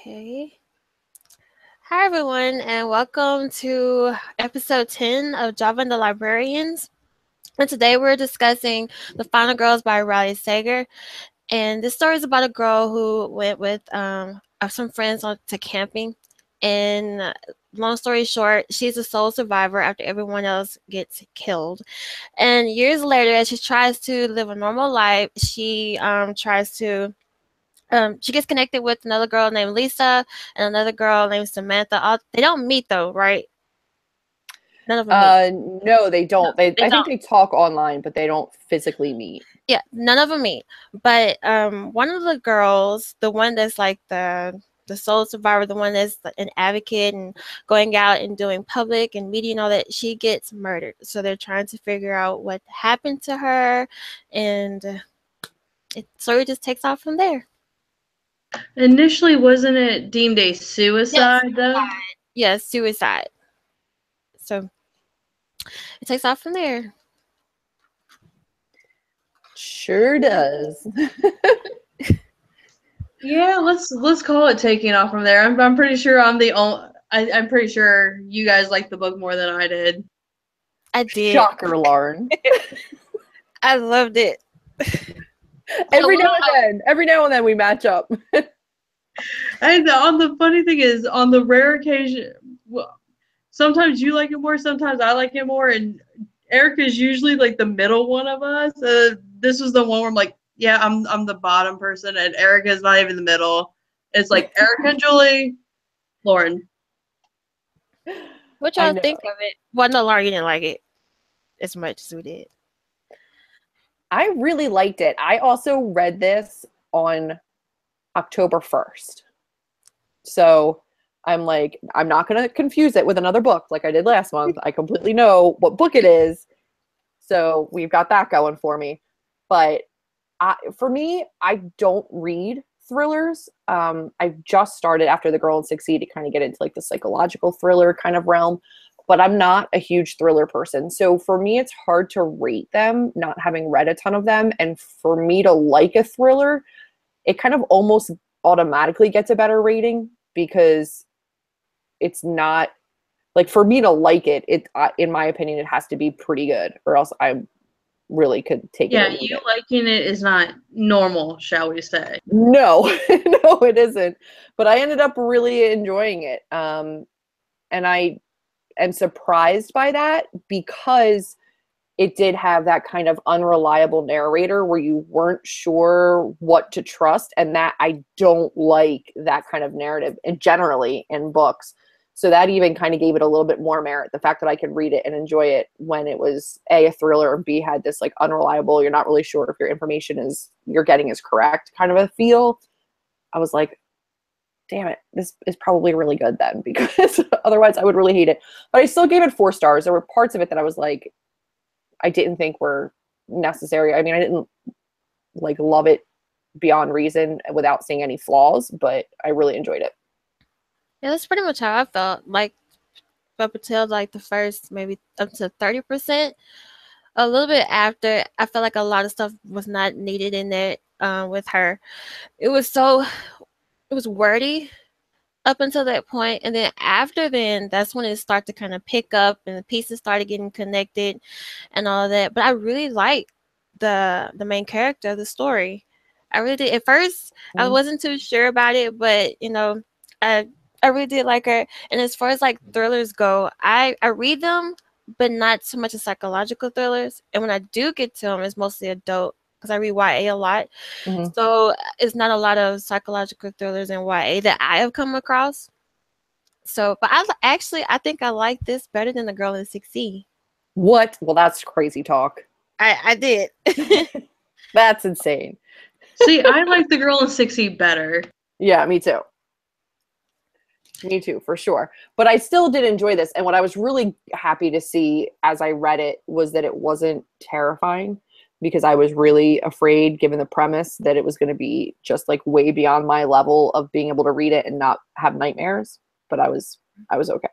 Okay. Hi, everyone, and welcome to episode 10 of Java and the Librarians. And today we're discussing The Final Girls by Riley Sager. And this story is about a girl who went with some friends to camping. And long story short, she's a sole survivor after everyone else gets killed. And years later, as she tries to live a normal life, she gets connected with another girl named Lisa and another girl named Samantha. They don't meet though, right? None of them meet. No, they don't. They I think don't. they talk online, but they don't physically meet. Yeah, none of them meet. But one of the girls, the one that's like the sole survivor, the one that's an advocate and going out and doing public and media and all that, she gets murdered. So they're trying to figure out what happened to her, and it sort of just takes off from there. Initially, wasn't it deemed a Yes, suicide, though? yes, suicide. So it takes off from there. Sure does. Yeah, let's call it taking off from there. I'm pretty sure I'm the only. I'm pretty sure you guys liked the book more than I did. I did. Shocker, Lauren. I loved it. Every now and then we match up. And the funny thing is, on the rare occasion, well, sometimes you like it more, sometimes I like it more, and Ericka's usually like the middle one of us. This was the one where I'm like, yeah, I'm the bottom person, and Ericka's not even the middle. It's like Ericka and Julie, Lauren. What y'all think of it? Well, no, Lauren, you didn't like it as much as we did. I really liked it. I also read this on October 1st. So I'm like, I'm not going to confuse it with another book like I did last month. I completely know what book it is. So we've got that going for me. But for me, I don't read thrillers. I just started after The Girl in 6E to kind of get into like the psychological thriller kind of realm. But I'm not a huge thriller person. So for me, it's hard to rate them, not having read a ton of them. And for me to like a thriller, it kind of almost automatically gets a better rating because it's not like, for me to like it, in my opinion, it has to be pretty good, or else I really could take it. Yeah, you liking it is not normal, shall we say? No, no, it isn't. But I ended up really enjoying it, and I am surprised by that because it did have that kind of unreliable narrator where you weren't sure what to trust, and that I don't like that kind of narrative and generally in books. So that even kind of gave it a little bit more merit. The fact that I could read it and enjoy it when it was A, a thriller, and B, had this like unreliable, you're not really sure if your information you're getting is correct kind of a feel. I was like, damn it, this is probably really good then, because otherwise I would really hate it. But I still gave it 4 stars. There were parts of it that I was like, I didn't think were necessary. I mean, I didn't like love it beyond reason without seeing any flaws, but I really enjoyed it. Yeah, that's pretty much how I felt. Like up until like the first maybe up to 30%. A little bit after, I felt like a lot of stuff was not needed in there with her. It was wordy up until that point, and then after then, that's when it started to kind of pick up and the pieces started getting connected and all of that. But I really liked the main character of the story. I really did. At first, I wasn't too sure about it, but I really did like her. And as far as like thrillers go, I read them, but not so much as psychological thrillers. And when I do get to them, it's mostly adult because I read YA a lot. Mm-hmm. So it's not a lot of psychological thrillers in YA that I have come across. So, but I think I like this better than The Girl in 6E. What? Well, that's crazy talk. I did. That's insane. See, I like The Girl in 6E better. Yeah, me too. Me too, for sure. But I still did enjoy this. And what I was really happy to see as I read it was that it wasn't terrifying, because I was really afraid, given the premise, that it was going to be just like way beyond my level of being able to read it and not have nightmares. But I was okay.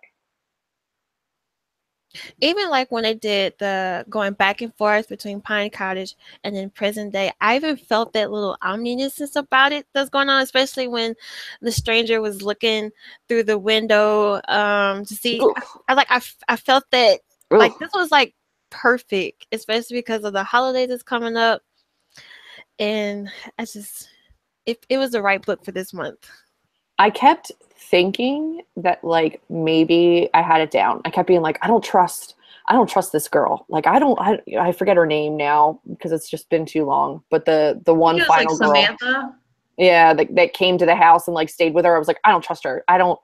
Even like when they did the going back and forth between Pine Cottage and then present day, I even felt that little ominousness about it that's going on, especially when the stranger was looking through the window to see. I felt that like Ugh. this was like perfect, especially because of the holidays that's coming up, and I just it was the right book for this month. I kept thinking that like maybe I had it down. I kept being like, I don't trust this girl. Like I forget her name now because it's just been too long. But the I think one it was like final girl, Samantha. yeah, that came to the house and like stayed with her. I was like, I don't trust her. I don't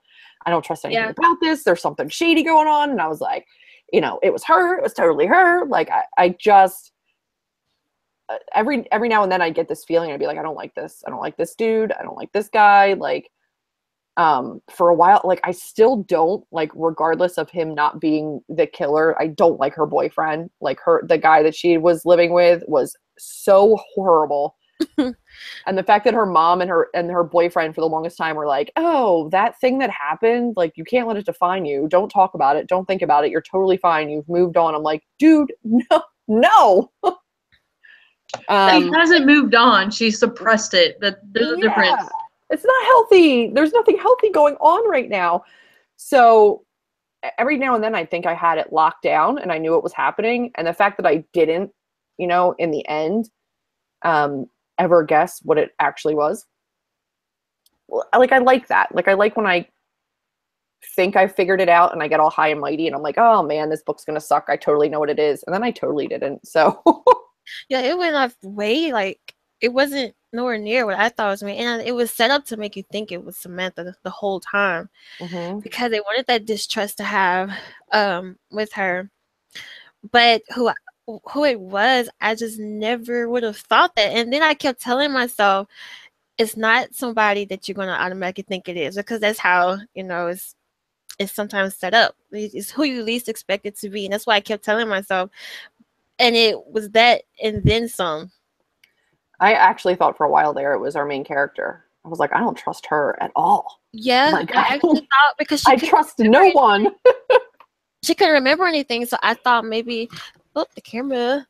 trust anything Yeah. about this. There's something shady going on. And I was like, it was her. It was totally her. Like I just every now and then I get this feeling. I'd be like, I don't like this. I don't like this dude. I don't like this guy. Like for a while, like I still don't like, regardless of him not being the killer, I don't like her boyfriend. Like the guy that she was living with was so horrible. And the fact that her mom and her boyfriend for the longest time were like, oh, that thing that happened, like you can't let it define you. Don't talk about it. Don't think about it. You're totally fine. You've moved on. I'm like, dude, no, no. She hasn't moved on. She suppressed it. There's a Yeah, difference. it's not healthy. There's nothing healthy going on right now. So every now and then I think I had it locked down and I knew it was happening. And the fact that I didn't, in the end, um, ever guess what it actually was. Like I like that. Like I like when I think I figured it out and I get all high and mighty and I'm like, oh man, this book's gonna suck. I totally know what it is. And then I totally didn't. So Yeah, it went off way like it wasn't nowhere near what I thought it was me, and it was set up to make you think it was Samantha the whole time mhm. because they wanted that distrust to have with her. But who it was, I just never would have thought that. And then I kept telling myself, it's not somebody that you're gonna automatically think it is because that's how it's sometimes set up. It's who you least expect it to be, and that's why I kept telling myself. And it was that, and then some. I actually thought for a while there it was our main character. I was like, I don't trust her at all. Yeah, Like I actually thought because I trust no one. she couldn't remember anything, so I thought maybe, oh, the camera.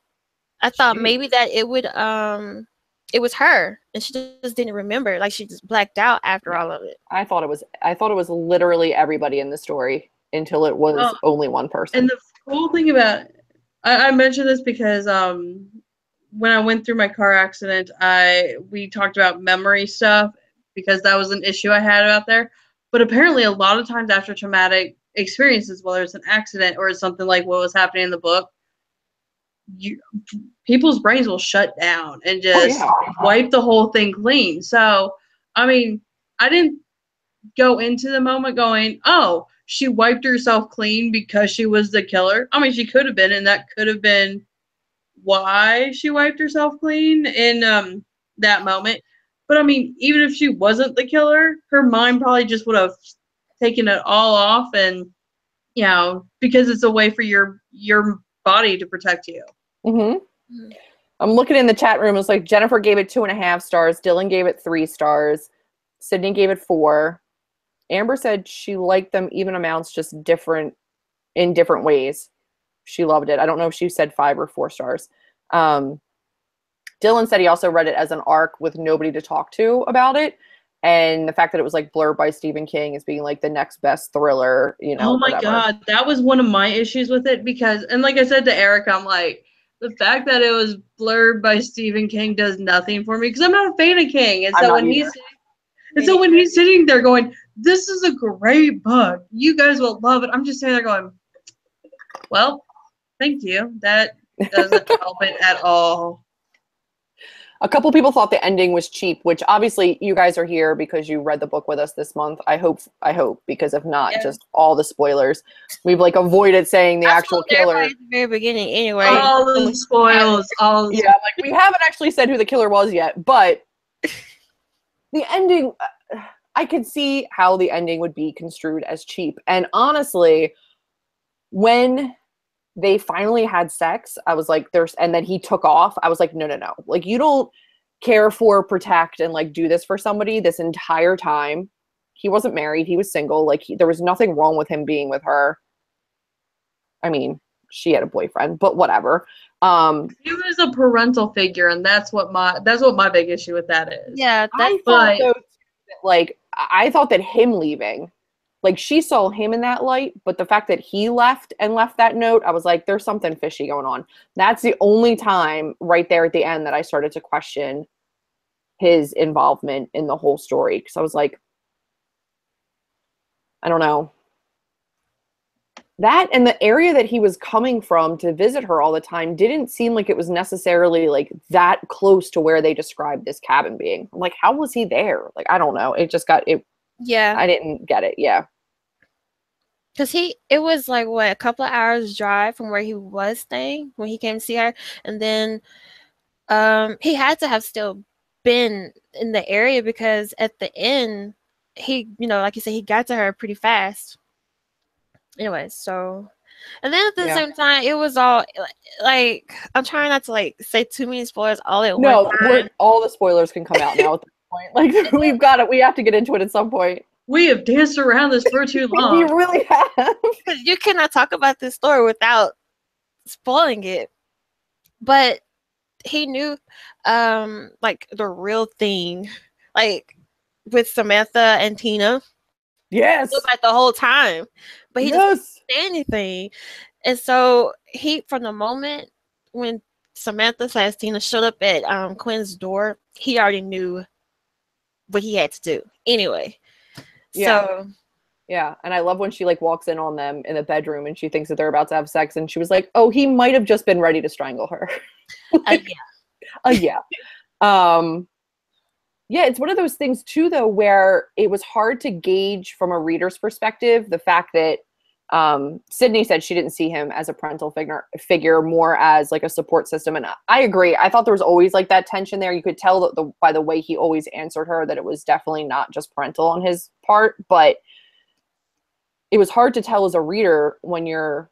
I thought Jeez. maybe that it was her, and she just didn't remember. Like she just blacked out after all of it. I thought it was literally everybody in the story until it was Oh, only one person. and the cool thing about I mentioned this because when I went through my car accident, we talked about memory stuff because that was an issue I had out there. But apparently, a lot of times after traumatic experiences, whether it's an accident or it's something like what was happening in the book, you, people's brains will shut down and Oh just yeah. wipe the whole thing clean. So, I mean, I didn't go into the moment going, oh, she wiped herself clean because she was the killer. I mean, she could have been, and that could have been why she wiped herself clean in that moment. But I mean, even if she wasn't the killer, her mind probably just would have taken it all off, and because it's a way for your body to protect you. hmm Mhm. I'm looking in the chat room. It's like Jennifer gave it 2.5 stars. Dylan gave it 3 stars. Sydney gave it 4. Amber said she liked them even amounts, just different in different ways. She loved it. I don't know if she said 5 or 4 stars. Um, Dylan said he also read it as an arc with nobody to talk to about it. And the fact that it was like blurred by Stephen King as being like the next best thriller, Oh my whatever. god, that was one of my issues with it because, and like I said to Eric, I'm like, the fact that it was blurred by Stephen King does nothing for me because I'm not a fan of King, and I'm so not when either. he's sitting there going, "This is a great book, you guys will love it," I'm just sitting there going, "Well, thank you." That doesn't help it at all. A couple people thought the ending was cheap, which obviously you guys are here because you read the book with us this month. I hope, because if not, Yeah. just all the spoilers. We've like avoided saying the I actual told killer. everybody at the very beginning anyway. All the spoils, all Yeah, like we haven't actually said who the killer was yet, but the ending, I could see how the ending would be construed as cheap. And honestly, when they finally had sex, I was like, and then he took off. I was like, no, no, no. Like, you don't care for, protect, and like do this for somebody this entire time. He wasn't married. He was single. Like, there was nothing wrong with him being with her. I mean, she had a boyfriend, but whatever. He was a parental figure, and that's what my big issue with that is. Yeah, that's I thought though, that, like, I thought that him leaving, like, she saw him in that light, but the fact that he left that note, I was like, there's something fishy going on. That's the only time right there at the end that I started to question his involvement in the whole story, because I was like, I don't know. That and the area that he was coming from to visit her all the time didn't seem like it was necessarily like that close to where they described this cabin being. I'm like, how was he there? Like, I don't know. It just got it. yeah. I didn't get it. Yeah. Because it was like, what, a couple of hours drive from where he was staying when he came to see her. And then he had to have still been in the area because at the end, he, like you said, he got to her pretty fast. Anyway, so, and then at the same time, it was all like, I'm trying not to like say too many spoilers all at one time. All the spoilers can come out now at this point. Like, we have to get into it at some point. We have danced around this for too long. We really have. Because you cannot talk about this story without spoiling it. But he knew, like, the real thing, like, with Samantha and Tina. Yes. Like, the whole time. But he just didn't say anything. And so from the moment when Samantha / Tina showed up at Quinn's door, he already knew what he had to do. Anyway. Yeah. So yeah, and I love when she like walks in on them in the bedroom and she thinks that they're about to have sex, and she was like, "Oh, he might have just been ready to strangle her." yeah. Yeah. Yeah, it's one of those things too, though, where it was hard to gauge from a reader's perspective the fact that Sydney said she didn't see him as a parental figure, more as like a support system. And I agree. I thought there was always like that tension there. You could tell that by the way he always answered her that it was definitely not just parental on his part, but it was hard to tell as a reader when you're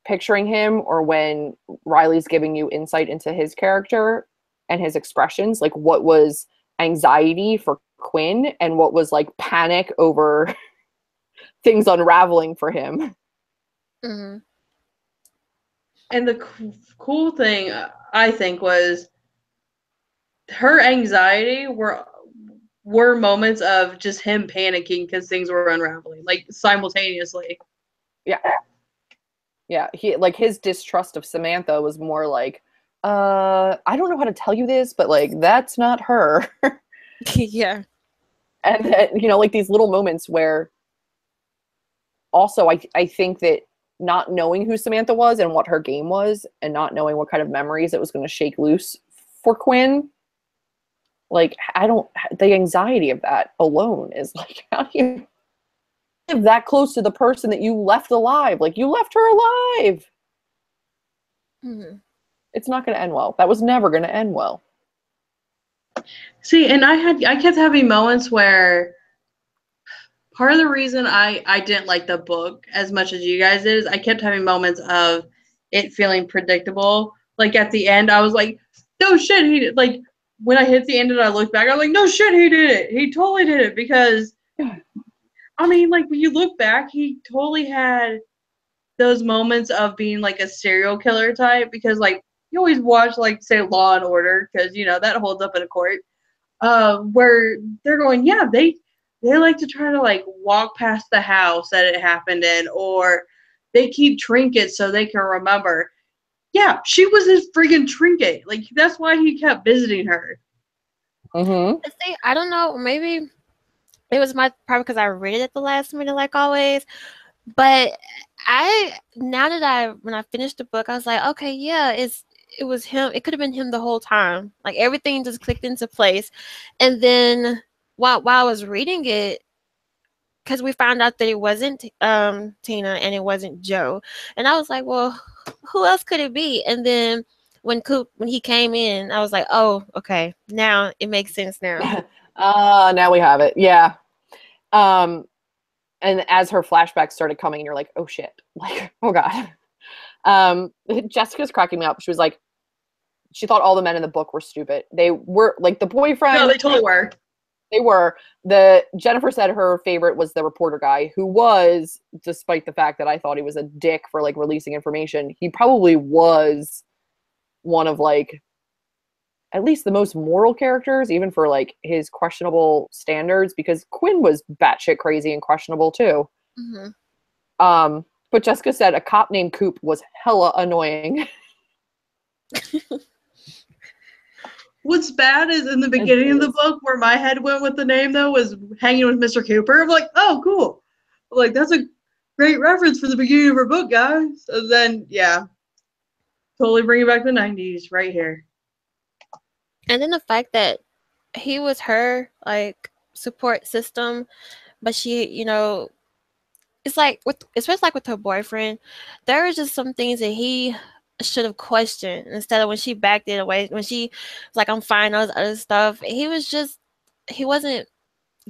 picturing him or when Riley's giving you insight into his character and his expressions, like what was anxiety for Quinn and what was like panic over things unraveling for him. Mm-hmm. And the cool thing, I think, was her anxiety were moments of just him panicking because things were unraveling, like, simultaneously. Yeah. Yeah, he like his distrust of Samantha was more like, I don't know how to tell you this, but like that's not her. Yeah. And then, like these little moments where also I think that not knowing who Samantha was and what her game was and not knowing what kind of memories it was going to shake loose for Quinn, like the anxiety of that alone is like, how do you live that close to the person that you left alive? Like, you left her alive. Mm-hmm. It's not going to end well. That was never going to end well. See, and I kept having moments where part of the reason I didn't like the book as much as you guys did is I kept having moments of it feeling predictable. Like at the end, I was like, no shit, he did. Like when I hit the end and I looked back, I was like, no shit, he did it. He totally did it. Because, I mean, like when you look back, he totally had those moments of being like a serial killer type. Because like you always watch like say Law and Order because that holds up in a court. Where they're going, yeah, they like to try to like walk past the house that it happened in, or they keep trinkets so they can remember. Yeah, she was his friggin' trinket. Like that's why he kept visiting her. Mm-hmm. See, I don't know. Maybe it was probably because I read it at the last minute, like always. But when I finished the book, I was like, okay, yeah, it was him. It could have been him the whole time. Like everything just clicked into place. And then while I was reading it, because we found out that it wasn't Tina and it wasn't Joe, and I was like, well, who else could it be? And then when he came in, I was like, oh, okay, now it makes sense now. Now we have it. Yeah. And as her flashbacks started coming, you're like, oh shit, like, oh god. Jessica's cracking me up. She was like, she thought all the men in the book were stupid. They were like the boyfriend. No, they totally were. They were. Jennifer said her favorite was the reporter guy, who was, despite the fact that I thought he was a dick for like releasing information, he probably was one of like at least the most moral characters, even for like his questionable standards, because Quinn was batshit crazy and questionable too. Mhm. But Jessica said a cop named Coop was hella annoying. What's bad is in the beginning of the book where my head went with the name though was hanging with Mr. Cooper. I'm like, oh, cool. Like, that's a great reference for the beginning of her book, guys. So then, yeah, totally bringing back the 90s right here. And then the fact that he was her like support system, but she, you know, it's like with especially like with her boyfriend, there were just some things that he should have questioned instead of when she backed it away. When she was like, "I'm fine," all this other stuff. He wasn't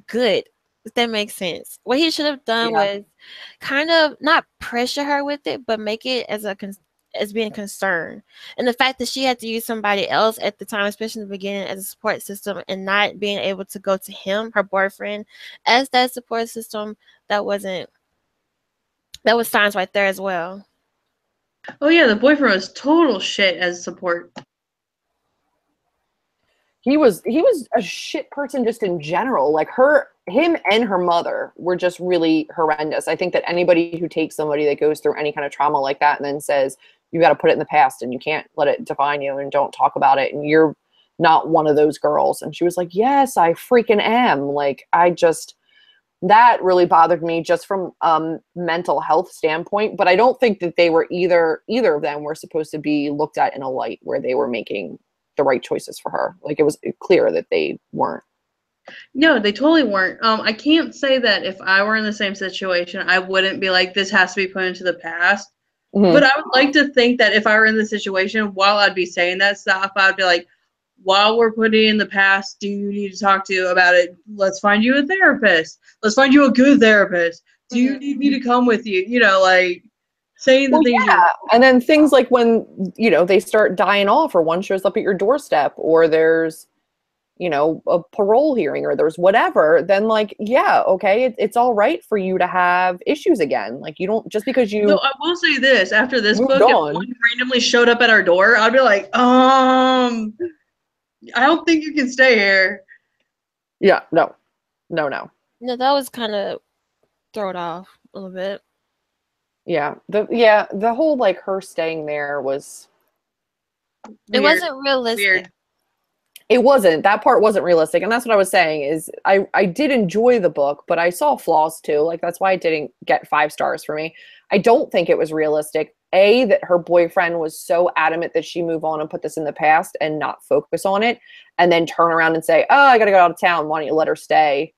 good. If that makes sense. What he should have done was kind of not pressure her with it, but make it as as being concerned. And the fact that she had to use somebody else at the time, especially in the beginning, as a support system, and not being able to go to him, her boyfriend, as that support system, that wasn't that was signs right there as well. Oh, yeah, the boyfriend was total shit as support. He was a shit person just in general. Like him and her mother were just really horrendous. I think that anybody who takes somebody that goes through any kind of trauma like that and then says you got to put it in the past and you can't let it define you and don't talk about it and you're not one of those girls. And she was like, yes, I freaking am. Like, that really bothered me just from mental health standpoint. But I don't think that they were either of them were supposed to be looked at in a light where they were making the right choices for her. Like, it was clear that they weren't. No, they totally weren't. I can't say that if I were in the same situation, I wouldn't be like, this has to be put into the past. Mm-hmm. But I would like to think that if I were in the situation, while I'd be saying that stuff, I'd be like, while we're putting in the past, do you need to talk to about it? Let's find you a therapist. Let's find you a good therapist. Do you need me to come with you? You know, like saying the things yeah. And then things like when, they start dying off or one shows up at your doorstep or there's, a parole hearing or there's whatever, then like, yeah, okay, it's all right for you to have issues again. Like, you don't, just because you. No, I will say this, after this book, on. if one randomly showed up at our door, I'd be like, I don't think you can stay here. Yeah, no. No, that was kind of thrown off a little bit. Yeah. The whole like her staying there was It wasn't realistic. Weird. It wasn't. That part wasn't realistic. And that's what I was saying is I did enjoy the book, but I saw flaws too. Like, that's why it didn't get 5 stars for me. I don't think it was realistic. That her boyfriend was so adamant that she move on and put this in the past and not focus on it, and then turn around and say, oh, I got to go out of town. Why don't you let her stay?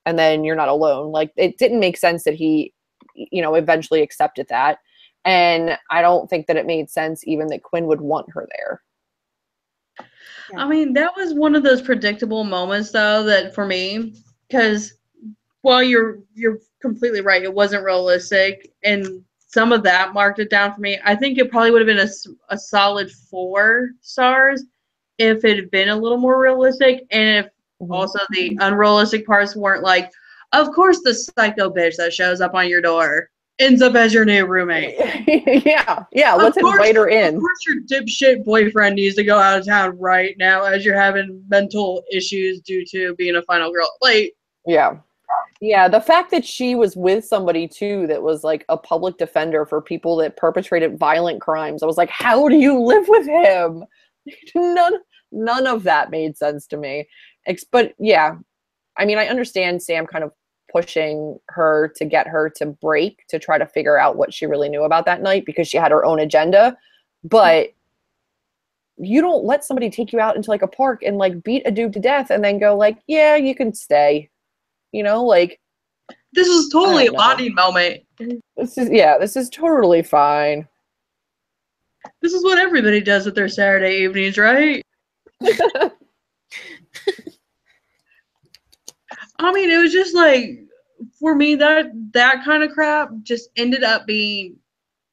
And then you're not alone. Like, it didn't make sense that he, eventually accepted that. And I don't think that it made sense even that Quinn would want her there. I mean, that was one of those predictable moments, though, that for me, because while you're completely right, it wasn't realistic, and some of that marked it down for me. I think it probably would have been a solid 4 stars if it had been a little more realistic, and if also the unrealistic parts weren't like, of course, the psycho bitch that shows up on your door ends up as your new roommate. yeah. Let's invite her in. Of course, your dipshit boyfriend needs to go out of town right now as you're having mental issues due to being a final girl. Like, yeah. The fact that she was with somebody too that was like a public defender for people that perpetrated violent crimes. I was like, how do you live with him? None of that made sense to me. But yeah, I mean, I understand Sam kind of pushing her to get her to break to try to figure out what she really knew about that night because she had her own agenda. But you don't let somebody take you out into like a park and like beat a dude to death and then go like, yeah, you can stay. Like, this is totally a bonding moment. This is totally fine. This is what everybody does with their Saturday evenings, right? I mean, it was just like, for me, that kind of crap just ended up being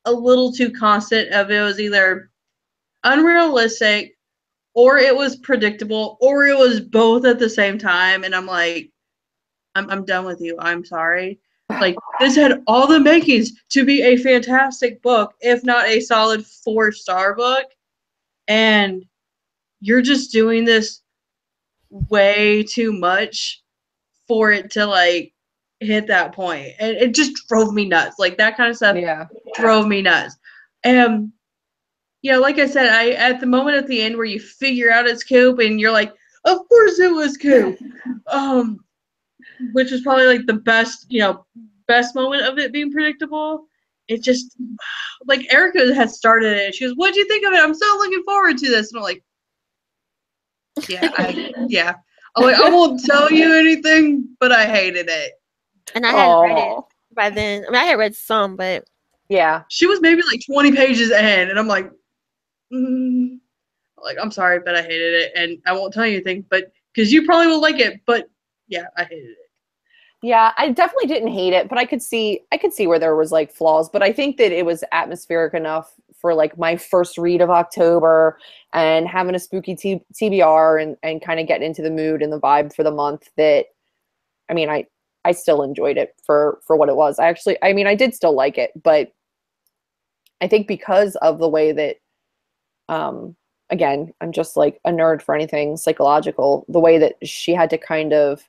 a little too constant. Of it was either unrealistic or it was predictable, or it was both at the same time. And I'm like, I'm done with you. I'm sorry. Like, this had all the makings to be a fantastic book, if not a solid 4-star book. And you're just doing this way too much for it to like hit that point. And it just drove me nuts. Like, that kind of stuff drove me nuts. And yeah, like I said, I at the moment at the end where you figure out it's Coop and you're like, of course it was Coop. Which is probably like the best moment of it being predictable. It just, like, Ericka had started it. She goes, "What'd you think of it? I'm so looking forward to this." And I'm like, yeah. I'm like, I won't tell you anything, but I hated it. And I hadn't read it by then. I mean, I had read some, but yeah, she was maybe like 20 pages in, and I'm like, I'm sorry, but I hated it, and I won't tell you anything, but because you probably will like it, but yeah, I hated it. Yeah, I definitely didn't hate it, but I could see where there was like flaws, but I think that it was atmospheric enough for like my first read of October and having a spooky TBR and kind of getting into the mood and the vibe for the month that, I mean, I still enjoyed it for what it was. I did still like it, but I think because of the way that, again, I'm just like a nerd for anything psychological, the way that she had to kind of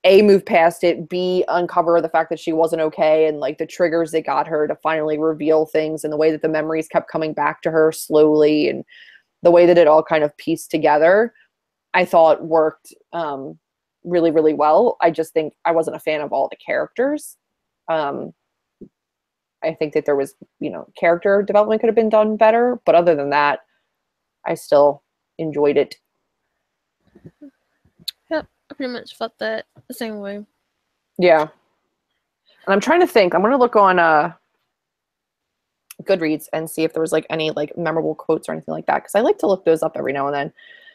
A, move past it, B, uncover the fact that she wasn't okay and like the triggers that got her to finally reveal things and the way that the memories kept coming back to her slowly and the way that it all kind of pieced together, I thought worked really, really well. I just think I wasn't a fan of all the characters. I think that there was, character development could have been done better, but other than that, I still enjoyed it. Yep, I pretty much felt that the same way. Yeah. And I'm trying to think. I'm going to look on Goodreads and see if there was like any like memorable quotes or anything like that, because I like to look those up every now and then.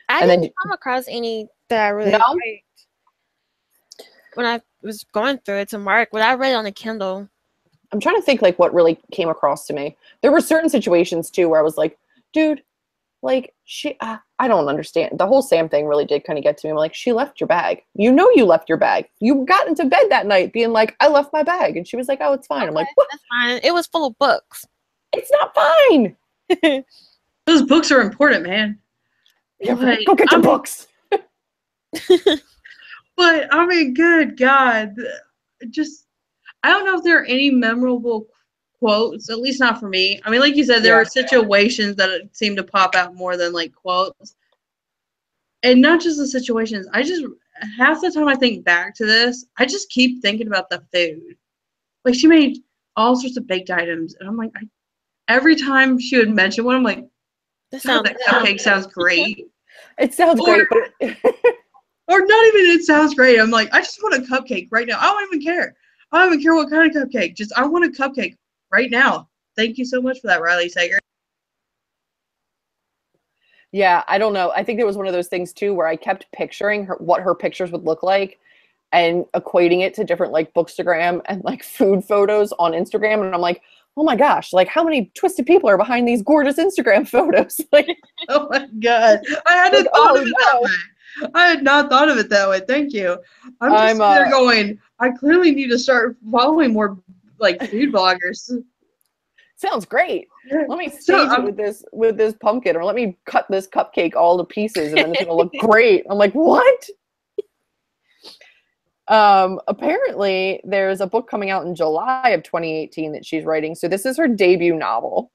I didn't come across any that I really liked when I was going through it to mark. When I read it on the Kindle. I'm trying to think like what really came across to me. There were certain situations too where I was like, dude, like I don't understand. The whole Sam thing really did kind of get to me. I'm like, she left your bag. You left your bag. You got into bed that night being like, I left my bag. And she was like, oh, it's fine. Okay, I'm like, what? That's fine. It was full of books. It's not fine. Those books are important, man. Yeah, like, go get your books. But I mean, good God. I don't know if there are any memorable quotes, at least not for me. I mean, like you said, there are situations that seem to pop out more than like quotes. And not just the situations. Half the time I think back to this, I just keep thinking about the food. Like, she made all sorts of baked items. And I'm like, every time she would mention one, I'm like, that cupcake sounds great. It sounds great. Or not even it sounds great. I'm like, I just want a cupcake right now. I don't even care. I don't even care what kind of cupcake. Just, I want a cupcake right now. Thank you so much for that, Riley Sager. Yeah, I don't know. I think it was one of those things too where I kept picturing what her pictures would look like and equating it to different like Bookstagram and like food photos on Instagram. And I'm like, oh my gosh, like how many twisted people are behind these gorgeous Instagram photos? Like, oh my God. I hadn't thought of it that way. I had not thought of it that way. Thank you. I'm just sitting there going, I clearly need to start following more like food bloggers. Sounds great. Let me stage it with this pumpkin, or let me cut this cupcake all to pieces and then it's gonna look great. I'm like, what? Apparently there's a book coming out in July of 2018 that she's writing. So this is her debut novel.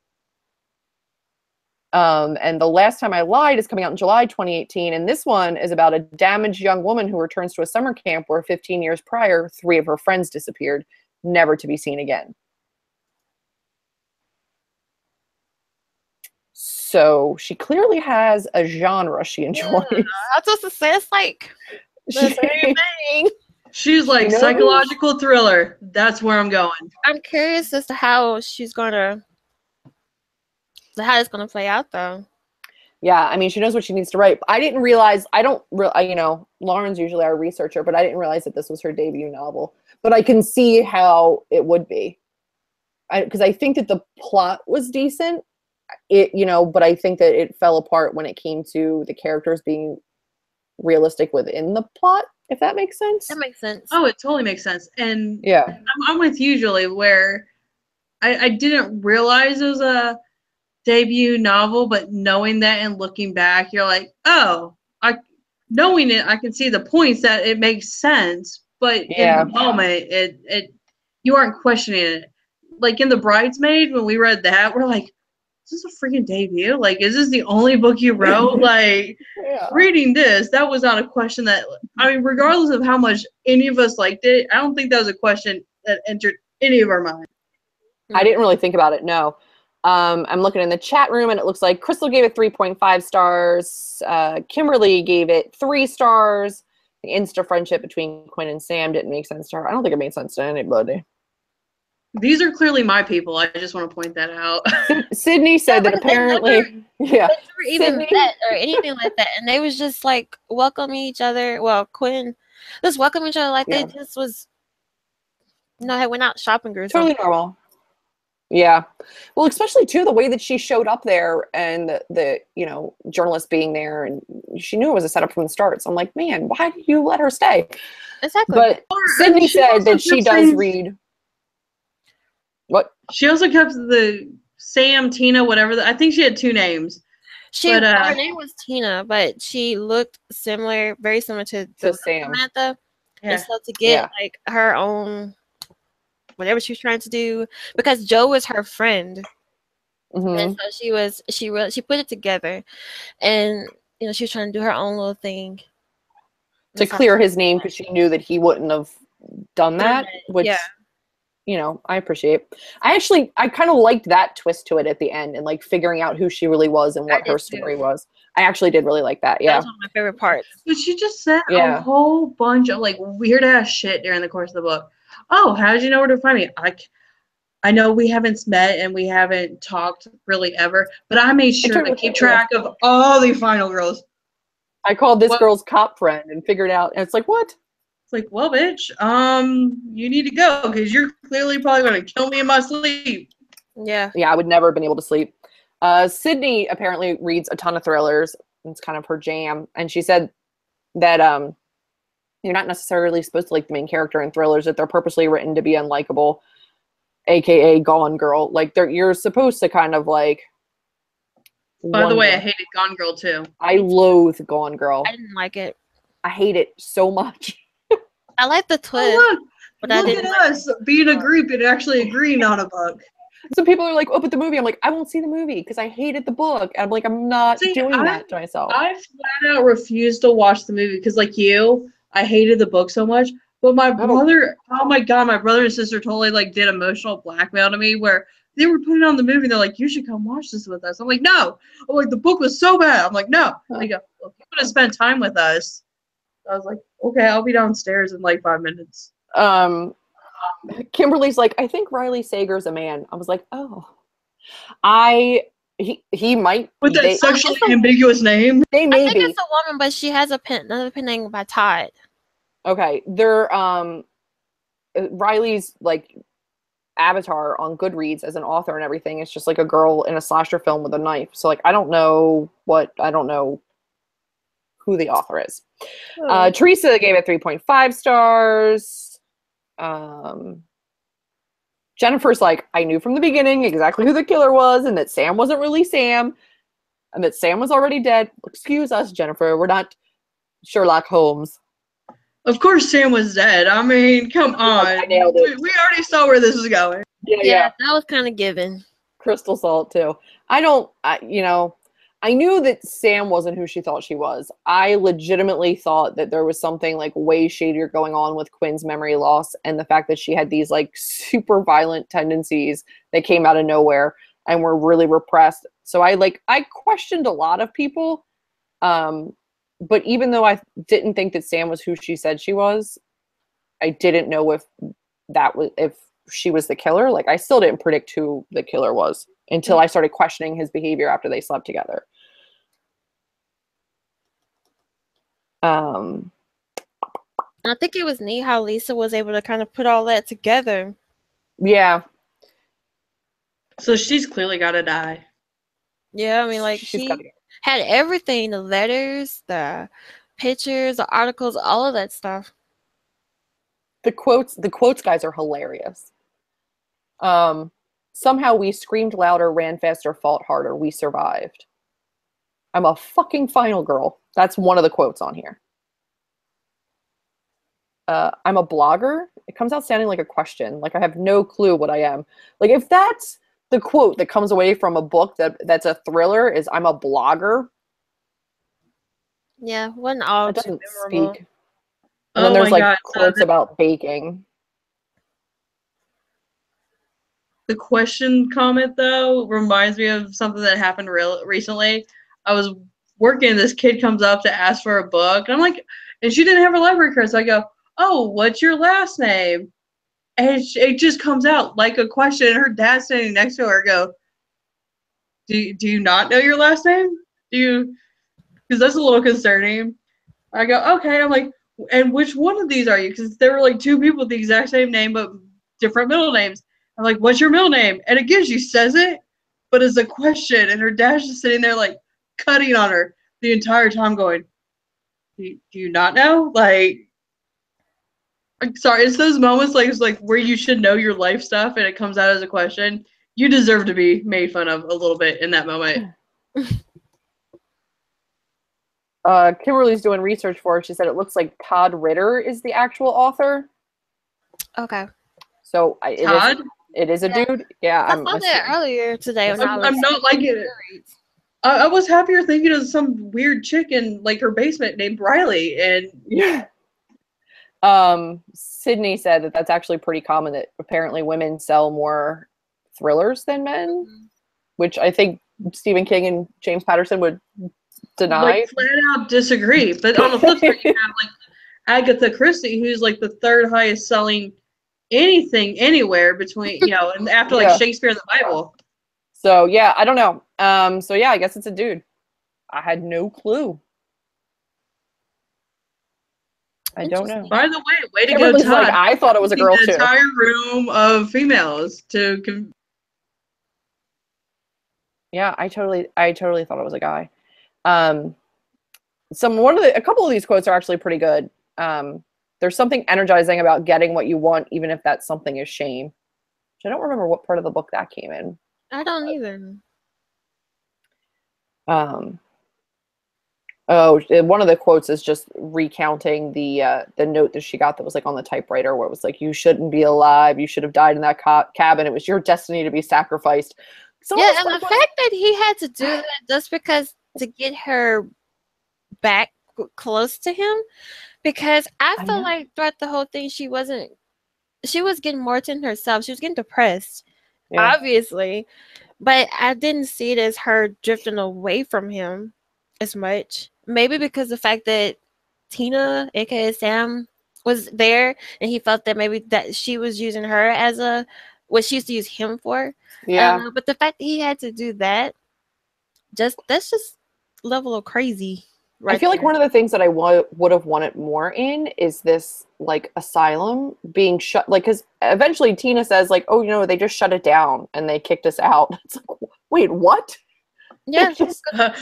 And The Last Time I Lied is coming out in July 2018. And this one is about a damaged young woman who returns to a summer camp where 15 years prior, 3 of her friends disappeared, never to be seen again. So she clearly has a genre she enjoys. Yeah, I was supposed to say, it's like the same thing. She's like, psychological thriller. That's where I'm going. I'm curious as to how it's gonna play out, though. Yeah, I mean, she knows what she needs to write. I didn't realize, Lauren's usually our researcher, but I didn't realize that this was her debut novel. But I can see how it would be. Because I think that the plot was decent. but I think that it fell apart when it came to the characters being realistic within the plot, if that makes sense. That makes sense. Oh, it totally makes sense. And Yeah. I'm with you, Julie, where I didn't realize it was a debut novel, but knowing that and looking back, you're like, oh, knowing it, I can see the points that it makes sense. But in the moment, it you aren't questioning it. Like in The Bridesmaid, when we read that, we're like, is this a freaking debut? Like, is this the only book you wrote? Like, reading this, that was not a question that, I mean, regardless of how much any of us liked it, I don't think that was a question that entered any of our minds. I didn't really think about it, no. I'm looking in the chat room, and it looks like Crystal gave it 3.5 stars. Kimberly gave it 3 stars. The Insta friendship between Quinn and Sam didn't make sense to her. I don't think it made sense to anybody. These are clearly my people. I just want to point that out. Sydney said that apparently, they never even met or anything like that, and they was just like welcoming each other. Well, Quinn just welcoming each other like they just was, they went out shopping or something. Totally normal. Yeah. Well, especially too the way that she showed up there, and the journalist being there, and she knew it was a setup from the start. So I'm like, man, why did you let her stay? Exactly. But Sydney said that she does read. What? She also kept the Sam, Tina, whatever. I think she had 2 names. Her name was Tina, but she looked similar, very similar to Sam. Samantha. Yeah. And so to get like her own, whatever she was trying to do, because Joe was her friend, and so she put it together, and she was trying to do her own little thing to clear his name, because she knew that he wouldn't have done that, which I appreciate. I kind of liked that twist to it at the end, and like figuring out who she really was and what her story was. I actually did really like that. Yeah, that was one of my favorite parts. But she just said a whole bunch of like weird ass shit during the course of the book. Oh, how did you know where to find me? I know we haven't met and we haven't talked really ever, but I made sure to keep track of all the final girls. I called this girl's cop friend and figured out, and it's like, what? It's like, well, bitch, you need to go because you're clearly probably going to kill me in my sleep. Yeah. Yeah, I would never have been able to sleep. Sydney apparently reads a ton of thrillers. It's kind of her jam. And she said that you're not necessarily supposed to like the main character in thrillers, that they're purposely written to be unlikable, aka Gone Girl. Like you're supposed to kind of like. By the way, I hated Gone Girl too. I loathe Gone Girl. I didn't like it. I hate it so much. I like the twist. Oh, look at us being a group and actually agreeing on a book. Some people are like, oh, but the movie. I'm like, I won't see the movie because I hated the book. And I'm like, I'm not doing that to myself. I flat out refused to watch the movie because, like you, I hated the book so much. But my brother, oh my god, my brother and sister totally like did emotional blackmail to me where they were putting on the movie. And they're like, you should come watch this with us. I'm like, no. I'm like, the book was so bad. I'm like, no. They go, well, if you want to spend time with us. I was like, okay, I'll be downstairs in like 5 minutes. Kimberly's like, I think Riley Sager's a man. I was like, oh, he might. With that sexually ambiguous name? They may I think it's a woman, but she has another pen name by Todd. Okay, they're Riley's like avatar on Goodreads as an author and everything. It's just like a girl in a slasher film with a knife. So like, I don't know who the author is. Teresa gave it 3.5 stars. Jennifer's like, I knew from the beginning exactly who the killer was, and that Sam wasn't really Sam, and that Sam was already dead. Excuse us, Jennifer. We're not Sherlock Holmes. Of course Sam was dead. I mean, come on. I nailed it. We already saw where this is going. Yeah, that was kind of given. Crystal Salt, too. I knew that Sam wasn't who she thought she was. I legitimately thought that there was something like way shadier going on with Quinn's memory loss, and the fact that she had these like super violent tendencies that came out of nowhere and were really repressed. So I questioned a lot of people. But even though I didn't think that Sam was who she said she was, I didn't know if she was the killer. Like, I still didn't predict who the killer was until I started questioning his behavior after they slept together. I think it was neat how Lisa was able to kind of put all that together. Yeah. So she's clearly got to die. Yeah, I mean, like She's got to she go. had everything, the letters, the pictures, the articles, all of that stuff. The quotes guys are hilarious. Um, Somehow we screamed louder, ran faster, fought harder. We survived. I'm a fucking final girl. That's one of the quotes on here. I'm a blogger. It comes out sounding like a question. Like I have no clue what I am. Like if that's the quote that comes away from a book that's a thriller is I'm a blogger. Yeah, wasn't all That too doesn't memorable. speak. And then Oh there's my like god. quotes about baking. The question comment though reminds me of something that happened recently. I was working, this kid comes up to ask for a book, and I'm like, and she didn't have her library card, so I go, "Oh, what's your last name?" And it just comes out like a question. And her dad standing next to her, go, do you not know your last name? Do you? Because that's a little concerning. I go, okay. I'm like, and which one of these are you? Because there were like two people with the exact same name but different middle names. I'm like, what's your middle name? And again, she says it, but it's a question, and her dad's just sitting there like cutting on her the entire time, going, do you not know? Like, I'm sorry, it's those moments like it's like where you should know your life stuff, and it comes out as a question. You deserve to be made fun of a little bit in that moment. Kimberly's doing research for her. She said it looks like Todd Ritter is the actual author. Okay. So Todd, it is a Yeah. dude. Yeah, I saw that earlier today when I I'm was not liking it. Goodreads. I was happier thinking of some weird chick in like her basement named Riley, and yeah. Sydney said that that's actually pretty common that apparently women sell more thrillers than men, which I think Stephen King and James Patterson would deny. like flat out disagree. But on the flip side, you have like Agatha Christie, who's like the third highest selling anything anywhere between and after like Yeah. Shakespeare and the Bible. So yeah, I don't know. So yeah, I guess it's a dude. I had no clue. I don't know. By the way to go, Kimberly's Todd. like, I thought it was a girl The too. entire room of females to. Yeah, I totally thought it was a guy. A couple of these quotes are actually pretty good. There's something energizing about getting what you want, even if that something is shame. Which I don't remember what part of the book that came in. I don't either. One of the quotes is just recounting the note that she got that was like on the typewriter, where it was like, "You shouldn't be alive. You should have died in that cabin. It was your destiny to be sacrificed." Yeah, and the fact that he had to do that just because to get her back close to him, because I felt like throughout the whole thing she was getting more to herself. She was getting depressed, obviously, but I didn't see it as her drifting away from him as much. Maybe because the fact that Tina, aka Sam, was there, and he felt that maybe that she was using her as what she used to use him for. Yeah. But the fact that he had to do that, that's just level of crazy. I feel like one of the things that I would have wanted more in is this like asylum being shut, like, because eventually Tina says like, "Oh, they just shut it down and they kicked us out." It's like, wait, what? Yeah, This is let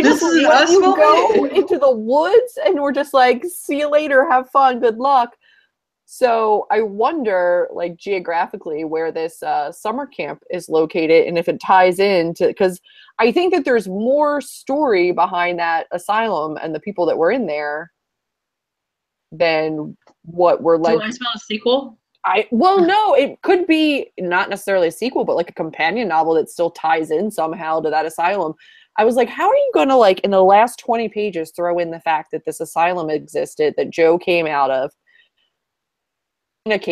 us you go moment. into the woods, and we're just like, "See you later, have fun, good luck." So I wonder, like, geographically where this summer camp is located, and if it ties into, because I think that there's more story behind that asylum and the people that were in there than what we're led. Do I smell a sequel? Well, no, it could be not necessarily a sequel, but like a companion novel that still ties in somehow to that asylum. I was like, how are you going to, like, in the last 20 pages throw in the fact that this asylum existed, that Joe came out of, and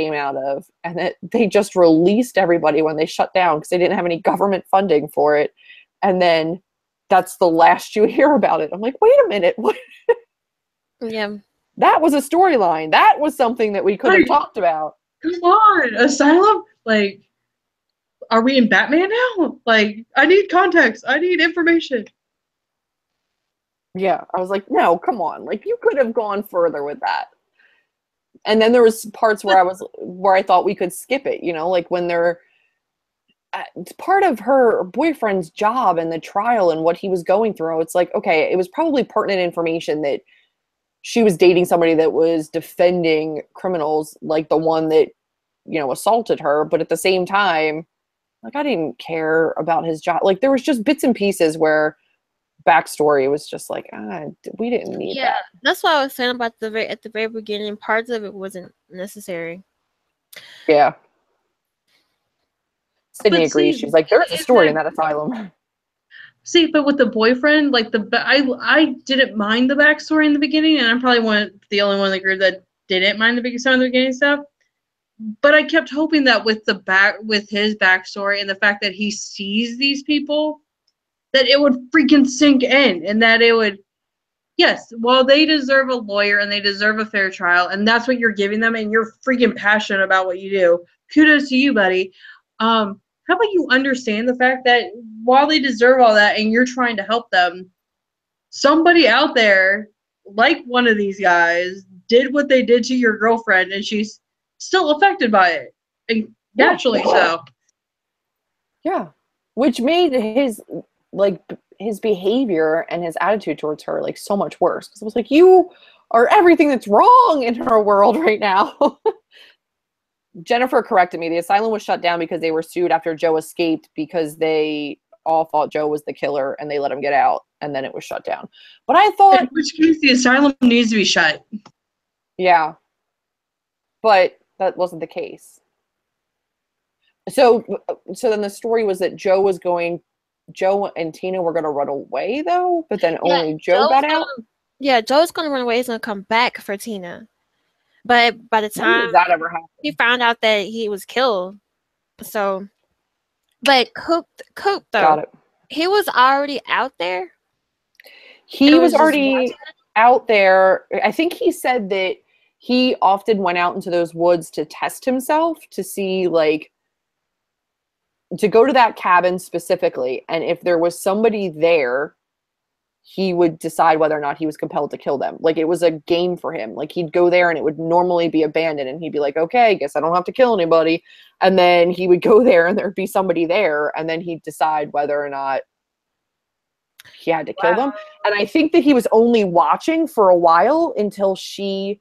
that they just released everybody when they shut down because they didn't have any government funding for it, and then that's the last you hear about it. I'm like, wait a minute, what? Yeah, that was a storyline. That was something that we could have talked about. Come on, asylum. Like, are we in Batman now? Like, I need context. I need information. Yeah, I was like, no, come on, like, you could have gone further with that. And then there was parts where I thought we could skip it, like when they're, it's part of her boyfriend's job and the trial and what he was going through. It's like, okay, it was probably pertinent information that she was dating somebody that was defending criminals like the one that, you know, assaulted her. But at the same time, like, I didn't care about his job. Like, there was just bits and pieces where backstory was just like, we didn't need that. That's what I was saying about at the very beginning. Parts of it wasn't necessary. Yeah. Sydney agrees. She's like, there's a story in that asylum. See, but with the boyfriend, like I didn't mind the backstory in the beginning, and I'm probably the only one in the group that didn't mind the backstory in the beginning stuff. But I kept hoping that with his backstory and the fact that he sees these people, that it would freaking sink in, and that it would, yes, well, they deserve a lawyer and they deserve a fair trial, and that's what you're giving them, and you're freaking passionate about what you do. Kudos to you, buddy. How about you understand the fact that while they deserve all that and you're trying to help them, somebody out there, like one of these guys, did what they did to your girlfriend, and she's still affected by it, and naturally so. Yeah, which made his behavior and his attitude towards her like so much worse, because it was like, you are everything that's wrong in her world right now. Jennifer corrected me. The asylum was shut down because they were sued after Joe escaped, because they all thought Joe was the killer and they let him get out, and then it was shut down. But I thought, in which case the asylum needs to be shut. Yeah, but that wasn't the case. So then the story was that Joe and Tina were going to run away, though, but then only Joe got out. Yeah, Joe's going to run away. He's going to come back for Tina. But by the time that ever happened, he found out that he was killed. So, but Coop though, he was already out there. He was already out there. I think he said that he often went out into those woods to test himself, to see, like, to go to that cabin specifically, and if there was somebody there, he would decide whether or not he was compelled to kill them. Like, it was a game for him. Like, he'd go there and it would normally be abandoned, and he'd be like, okay, guess I don't have to kill anybody. And then he would go there and there'd be somebody there, and then he'd decide whether or not he had to kill them. And I think that he was only watching for a while until she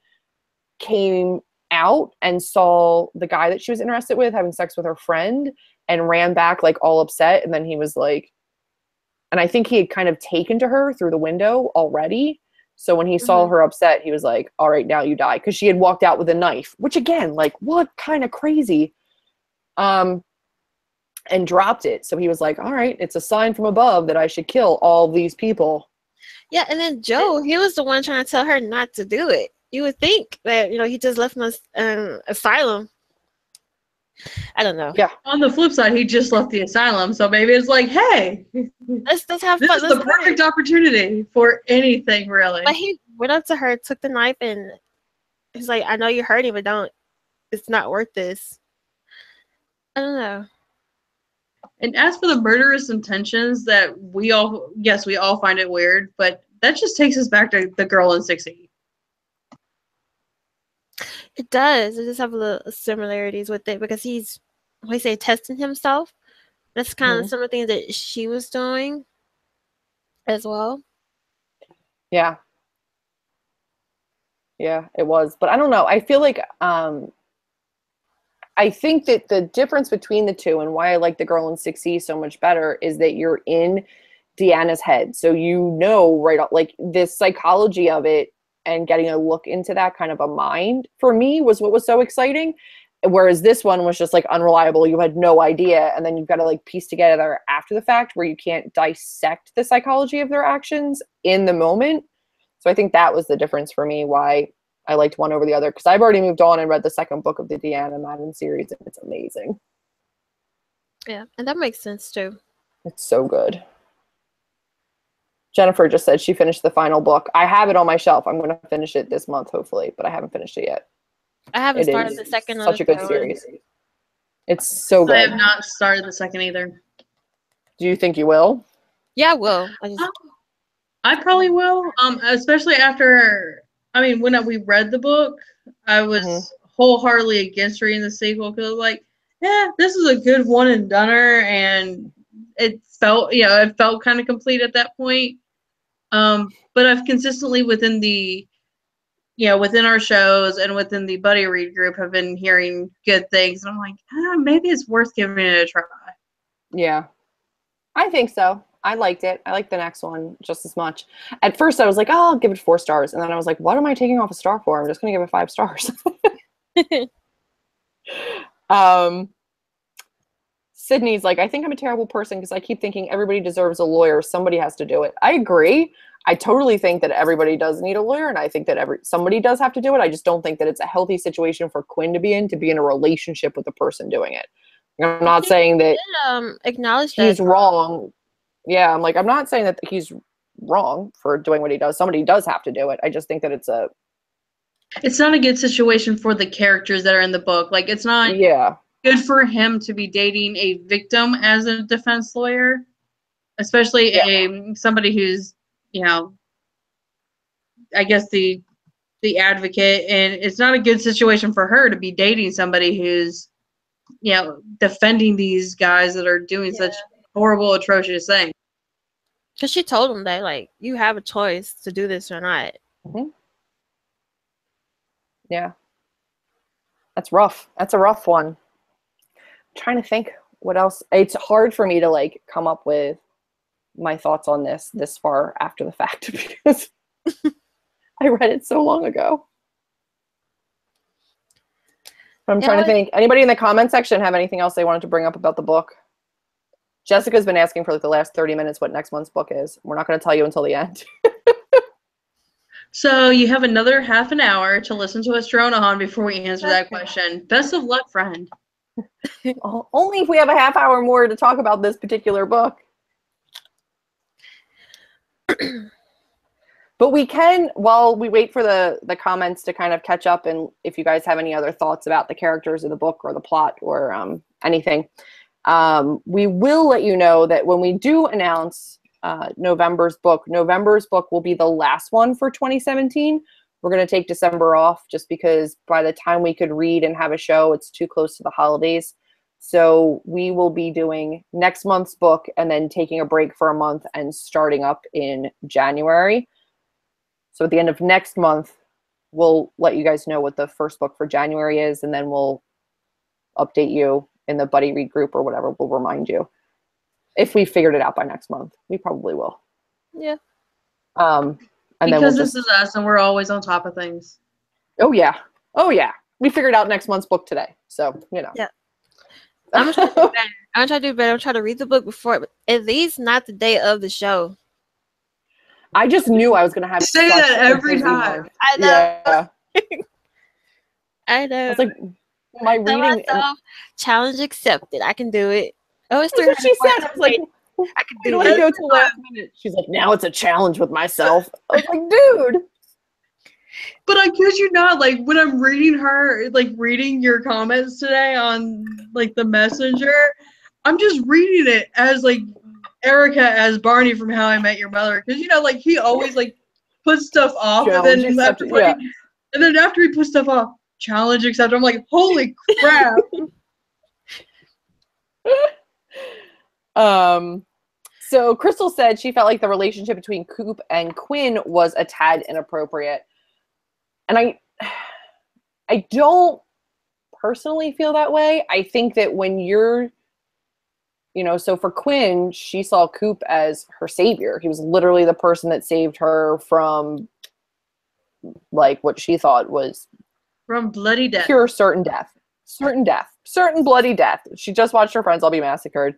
came out and saw the guy that she was interested with having sex with her friend, and ran back like all upset. And then he was like, and I think he had kind of taken to her through the window already. So when he saw her upset, he was like, all right, now you die. Because she had walked out with a knife, which, again, like, what kind of crazy? And dropped it. So he was like, all right, it's a sign from above that I should kill all these people. Yeah, and then Joe, he was the one trying to tell her not to do it. You would think that, he just left an asylum. I don't know. Yeah. On the flip side, he just left the asylum, so maybe it's like, hey, let's have fun. This is the perfect opportunity for anything, really. But he went up to her, took the knife, and he's like, I know you're hurting, but it's not worth this. I don't know. And as for the murderous intentions that we all find it weird, but that just takes us back to the girl in 6E. It does. It just have a little similarities with it, because he's, we say, testing himself. That's kind of some of the things that she was doing as well. Yeah. Yeah, it was. But I don't know. I feel like I think that the difference between the two, and why I like the girl in 6E so much better, is that you're in Deanna's head. So right, like, this psychology of it, and getting a look into that kind of a mind, for me, was what was so exciting. Whereas this one was just like unreliable. You had no idea. And then you've got to like piece together after the fact, where you can't dissect the psychology of their actions in the moment. So I think that was the difference for me, why I liked one over the other. Because I've already moved on and read the second book of the Deanna Madden series, and it's amazing. Yeah, and that makes sense too. It's so good. Jennifer just said she finished the final book. I have it on my shelf. I'm going to finish it this month, hopefully, but I haven't finished it yet. I haven't started the second. Such a good series. It's so good. I have not started the second either. Do you think you will? Yeah, I will. I probably will. Especially after, when we read the book, I was wholeheartedly against reading the sequel, because like, yeah, this is a good one and doneer, and it felt kind of complete at that point. But I've consistently within our shows and within the buddy read group have been hearing good things, and I'm like, maybe it's worth giving it a try. Yeah, I think so. I liked it. I liked the next one just as much. At first, I was like, oh, I'll give it 4 stars. And then I was like, what am I taking off a star for? I'm just going to give it 5 stars. Sydney's like, I think I'm a terrible person because I keep thinking everybody deserves a lawyer. Somebody has to do it. I agree. I totally think that everybody does need a lawyer, and I think that somebody does have to do it. I just don't think that it's a healthy situation for Quinn to be in a relationship with the person doing it. I'm not saying that acknowledge he's that wrong. Yeah, I'm like, I'm not saying that he's wrong for doing what he does. Somebody does have to do it. I just think that it's not a good situation for the characters that are in the book. Like, it's not good for him to be dating a victim as a defense lawyer, especially somebody who's, I guess the advocate, and it's not a good situation for her to be dating somebody who's, defending these guys that are doing such horrible, atrocious things. Because she told him that, like, you have a choice to do this or not. Mm-hmm. Yeah. That's rough. That's a rough one. I'm trying to think what else. It's hard for me to, like, come up with my thoughts on this far after the fact because I read it so long ago. But I'm trying to think. Anybody in the comment section have anything else they wanted to bring up about the book? Jessica's been asking for like the last 30 minutes what next month's book is. We're not going to tell you until the end. So you have another half an hour to listen to us drone on before we answer that question. Best of luck, friend. Only if we have a half hour more to talk about this particular book. But we can, while we wait for the comments to kind of catch up, and if you guys have any other thoughts about the characters of the book or the plot or anything, we will let you know that when we do announce November's book will be the last one for 2017. We're going to take December off just because by the time we could read and have a show, it's too close to the holidays. So we will be doing next month's book and then taking a break for a month and starting up in January. So at the end of next month, we'll let you guys know what the first book for January is, and then we'll update you in the buddy read group or whatever. We'll remind you if we figured it out by next month. We probably will. Yeah. And because this is us, and we're always on top of things. Oh yeah. We figured out next month's book today, so Yeah. I'm gonna try to do better. I'm gonna try to read the book before, but at least not the day of the show. I just knew I was going to have say that every time. Month. I know. Yeah. I know. I was like, my reading challenge accepted. I can do it. Oh, it's that's what she said. I was like, I can do it. Go till last minute. She's like, now it's a challenge with myself. I was like, dude. But I kid you not, like when I'm reading your comments today on like the messenger, I'm just reading it as like Ericka as Barney from How I Met Your Mother, because like he always like puts stuff off, and then after he puts stuff off, challenge accepted. I'm like, holy crap. So Crystal said she felt like the relationship between Coop and Quinn was a tad inappropriate, and I don't personally feel that way. I think that when you're so for Quinn, she saw Coop as her savior. He was literally the person that saved her from, like, what she thought was from bloody death. Pure certain bloody death. She just watched her friends all be massacred.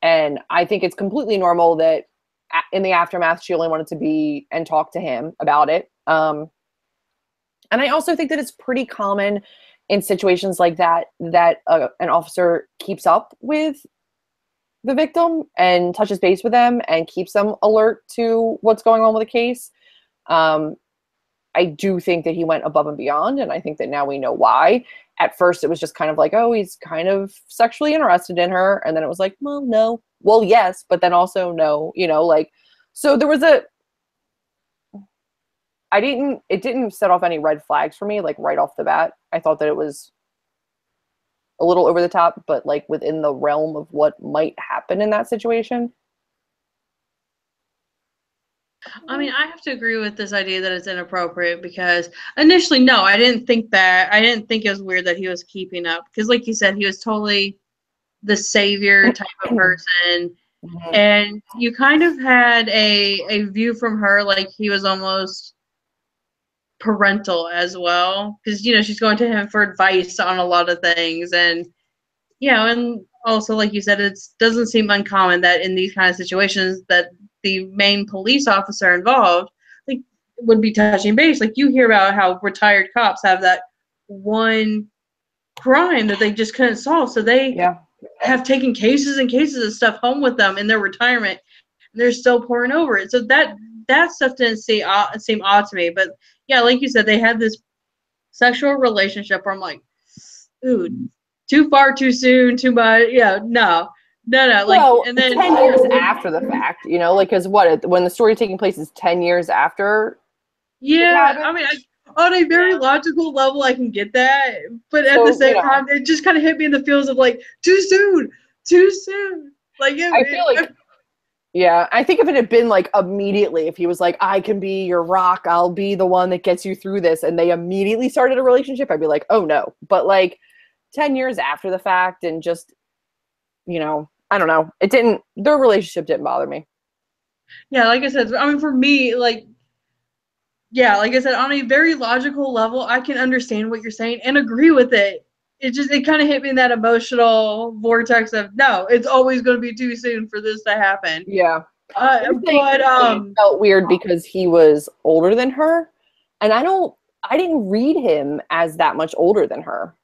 And I think it's completely normal that in the aftermath, she only wanted to be and talk to him about it. And I also think that it's pretty common in situations like that an officer keeps up with the victim and touches base with them and keeps them alert to what's going on with the case. I do think that he went above and beyond, and I think that now we know why. At first, it was just kind of like, oh, he's kind of sexually interested in her, and then it was like, well, no. Well, yes, but then also no, so there was it didn't set off any red flags for me, like right off the bat. I thought that it was a little over the top, but like within the realm of what might happen in that situation. I mean, I have to agree with this idea that it's inappropriate because initially, no, I didn't think that. I didn't think it was weird that he was keeping up because, like you said, he was totally the savior type of person, and you kind of had a view from her like he was almost parental as well because she's going to him for advice on a lot of things, and and also like you said, it doesn't seem uncommon that in these kind of situations that the main police officer involved like would be touching base. Like you hear about how retired cops have that one crime that they just couldn't solve, so they have taken cases and cases of stuff home with them in their retirement, and they're still pouring over it. So that stuff didn't seem odd to me. But yeah, like you said, they had this sexual relationship where I'm like, ooh, too far, too soon, too much. Yeah, no. Like, well, and then 10 years after the fact, like, because when the story taking place is 10 years after. Yeah, I mean, on a very logical level, I can get that, but at the same time, it just kind of hit me in the feels of like too soon, too soon. Like, I feel like. Yeah, I think if it had been like immediately, if he was like, I can be your rock, I'll be the one that gets you through this, and they immediately started a relationship, I'd be like, oh no. But like 10 years after the fact and just, I don't know. Their relationship didn't bother me. Yeah, like I said, I mean, for me, like I said, on a very logical level, I can understand what you're saying and agree with it. It kind of hit me in that emotional vortex of no, it's always going to be too soon for this to happen. Yeah. But it felt weird because he was older than her, and I didn't read him as that much older than her.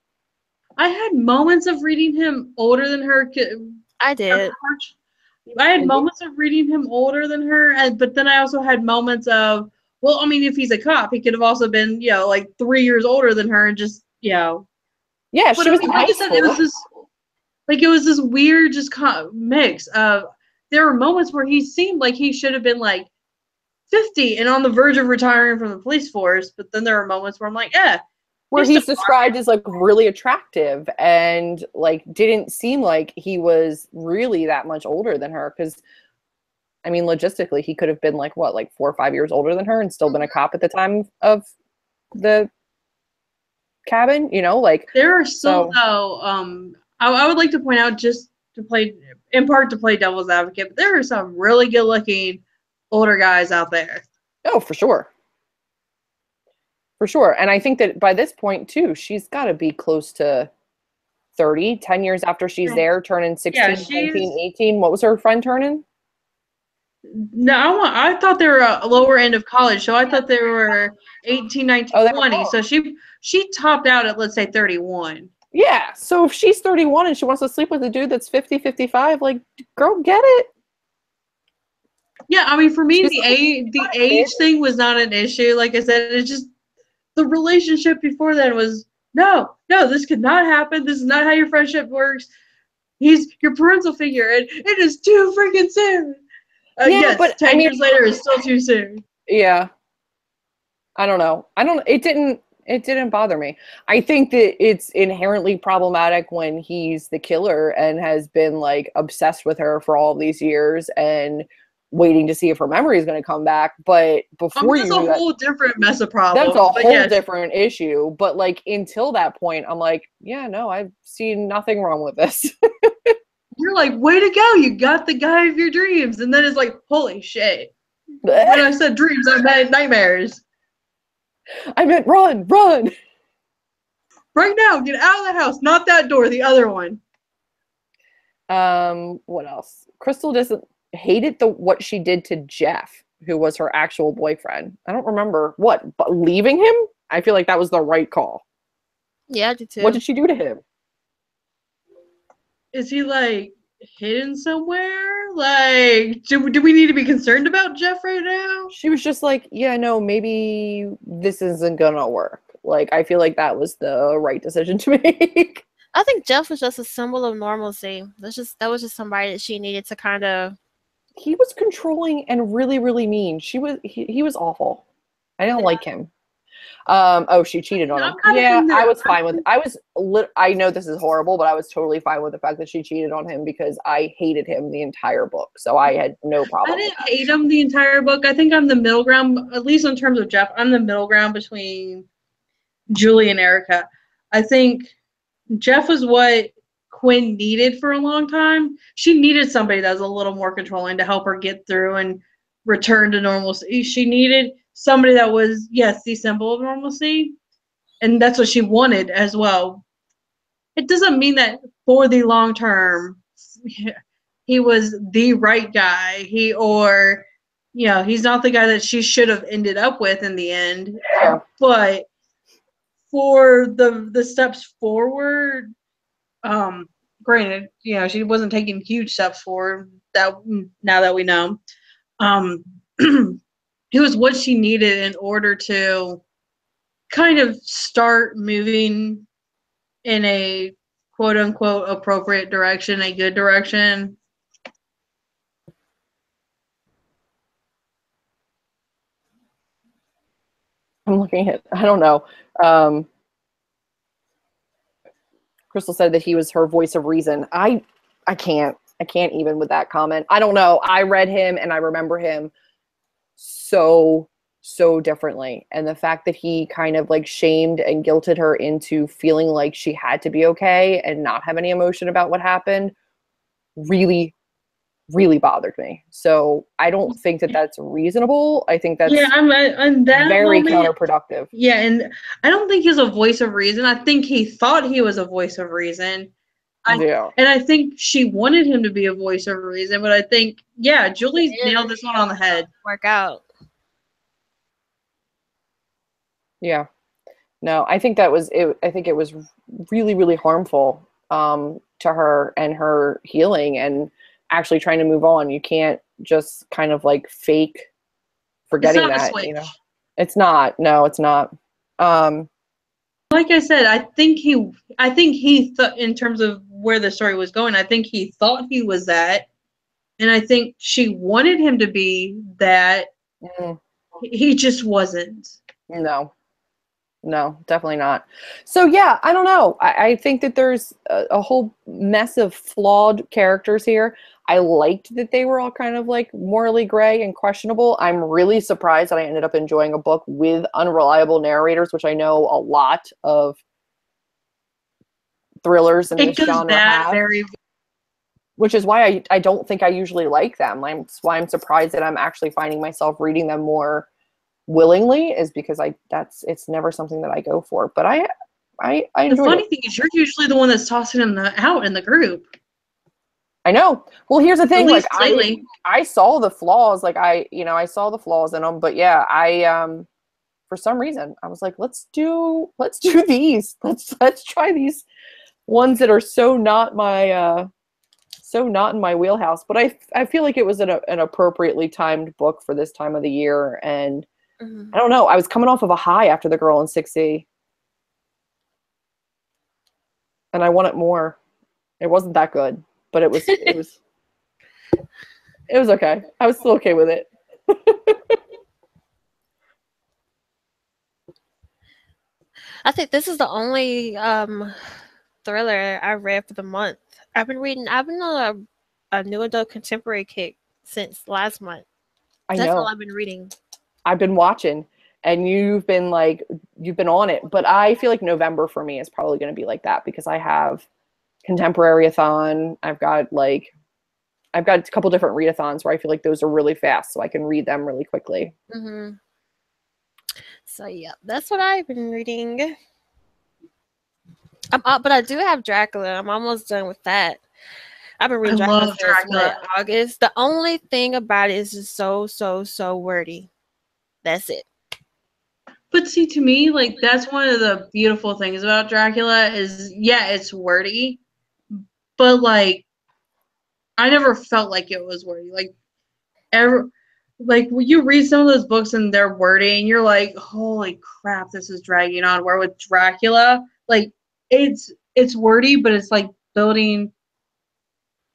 I had moments of reading him older than her. I did. I had moments of reading him older than her, but then I also had moments of, well, I mean, if he's a cop, he could have also been, like 3 years older than her, and just, Yeah, but she was in high school. It was this weird just mix of. There were moments where he seemed like he should have been like 50 and on the verge of retiring from the police force, but then there are moments where I'm like, where he's described as like really attractive and like didn't seem like he was really that much older than her, because I mean logistically he could have been like 4 or 5 years older than her and still been a cop at the time of the cabin, like there are still though I would like to point out, just to play devil's advocate, but there are some really good looking older guys out there. Oh, for sure. For sure. And I think that by this point, too, she's got to be close to 30, 10 years after she's there, turning 16, 17, 18. What was her friend turning? No, I thought they were a lower end of college, so I thought they were 18, 19, 20. So she topped out at, let's say, 31. Yeah. So if she's 31 and she wants to sleep with a dude that's 50, 55, like, girl, get it. Yeah, I mean, for me, the age thing was not an issue. Like I said, it's just the relationship before then was, no, this could not happen. This is not how your friendship works. He's your parental figure, and it is too freaking soon. Yes, but 10 years later is still too soon. Yeah. I don't know. It didn't bother me. I think that it's inherently problematic when he's the killer and has been like obsessed with her for all these years and waiting to see if her memory is going to come back. But before that's a whole different mess of problems. That's a whole different issue. But like until that point, I'm like, yeah, no, I've seen nothing wrong with this. You're like, way to go, you got the guy of your dreams. And then it's like, holy shit. When I said dreams, I meant nightmares. I meant run. Right now, get out of the house. Not that door, the other one. What else? Crystal hated what she did to Jeff, who was her actual boyfriend. I don't remember but leaving him? I feel like that was the right call. Yeah, I did too. What did she do to him? Is he like hidden somewhere? Like, do we need to be concerned about Jeff right now? She was just like, yeah, no, maybe this isn't gonna work. Like, I feel like that was the right decision to make. I think Jeff was just a symbol of normalcy. That was just somebody that she needed to kind of. He was controlling and really, really mean. He was awful. I didn't like him. Oh, she cheated on him. I'm kind of Yeah, in I the. was fine with. I know this is horrible, but I was totally fine with the fact that she cheated on him because I hated him the entire book, so I had no I problem with didn't that. hate him the entire book. I think I'm the middle ground, at least in terms of Jeff. I'm the middle ground between Julie and Ericka. I think Jeff was what Quinn needed for a long time. She needed somebody that was a little more controlling to help her get through and return to normalcy. She needed somebody that was, yes, the symbol of normalcy. And that's what she wanted as well. It doesn't mean that for the long term he was the right guy. He's not the guy that she should have ended up with in the end. Yeah. But for the steps forward, granted, she wasn't taking huge steps forward that now that we know. It was what she needed in order to kind of start moving in a quote unquote appropriate direction, a good direction. I'm looking at. I don't know. Crystal said that he was her voice of reason. I can't even with that comment. I don't know. I read him and I remember him so differently, and the fact that he kind of like shamed and guilted her into feeling like she had to be okay and not have any emotion about what happened really bothered me. So I don't think that that's reasonable. I think that's I'm that very moment, counterproductive. Yeah, and I don't think he's a voice of reason. I think he thought he was a voice of reason. Yeah. And I think she wanted him to be a voice of reason, but I think, Julie's nailed this one on the head. Work out. Yeah. No, I think that was it. I think it was really harmful to her and her healing and actually trying to move on. You can't just kind of like fake forgetting It's not a that, switch. It's not. No, it's not. Like I said, I think he thought, in terms of where the story was going, I think he thought he was that, and I think she wanted him to be that. Mm, He just wasn't. no, definitely not. So yeah, I don't know. I think that there's a whole mess of flawed characters here. I liked that they were all kind of like morally gray and questionable. I'm really surprised that I ended up enjoying a book with unreliable narrators, which I know a lot of thrillers in this genre have. Which is why I don't think I usually like them. That's why I'm surprised that I'm actually finding myself reading them more willingly, is because it's never something that I go for. But I enjoyed The funny it. thing is, you're usually the one that's tossing him out in the group. I know. Well, here's the thing. At least Like lately. I saw the flaws. Like I saw the flaws in them. But yeah, for some reason I was like, let's do these. Let's try these ones that are so not in my wheelhouse. But I feel like it was an appropriately timed book for this time of the year. And I don't know. I was coming off of a high after The Girl in 6E. And I wanted more. It wasn't that good, but it was okay. I was still okay with it. I think this is the only thriller I read for the month. I've been on a new adult contemporary kick since last month. That's all I've been reading. I've been watching, and you've been on it, but I feel like November for me is probably going to be like that because I have Contemporary-a-thon. I've got a couple different readathons where I feel like those are really fast, so I can read them really quickly. Mm-hmm. So yeah, that's what I've been reading. But I do have Dracula. I'm almost done with that. I've been reading Dracula since August. The only thing about it is just so wordy. That's it. But see, to me, like, that's one of the beautiful things about Dracula is, it's wordy, but like, I never felt like it was wordy. Like, when you read some of those books and they're wordy, and you're like, holy crap, this is dragging on. Where with Dracula, like, it's wordy, but it's like building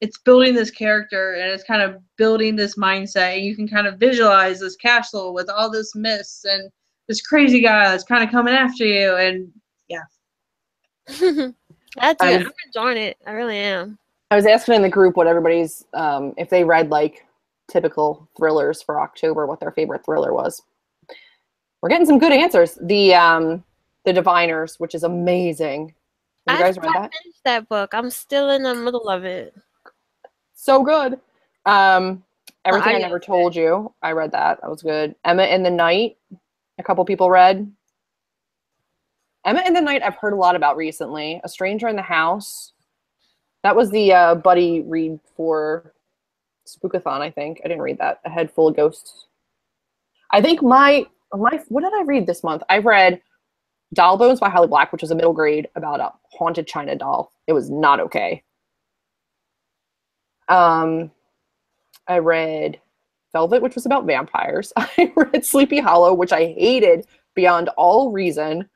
this character, and it's kind of building this mindset, and you can kind of visualize this castle with all this mist and this crazy guy that's kind of coming after you, and yeah. I do. I'm enjoying it. I really am. I was asking in the group what everybody's, if they read like typical thrillers for October, what their favorite thriller was. We're getting some good answers. The Diviners, which is amazing. Have you guys read that? Finished that book. I'm still in the middle of it. So good. Everything I Never Told You. I read that. That was good. Emma in the Night. A couple people read. Emma in the Night I've heard a lot about recently. A Stranger in the House. That was the buddy read for Spookathon, I think. I didn't read that. A Head Full of Ghosts. I think my what did I read this month? I read Doll Bones by Holly Black, which was a middle grade about a haunted China doll. It was not okay. I read Velvet, which was about vampires. I read Sleepy Hollow, which I hated beyond all reason.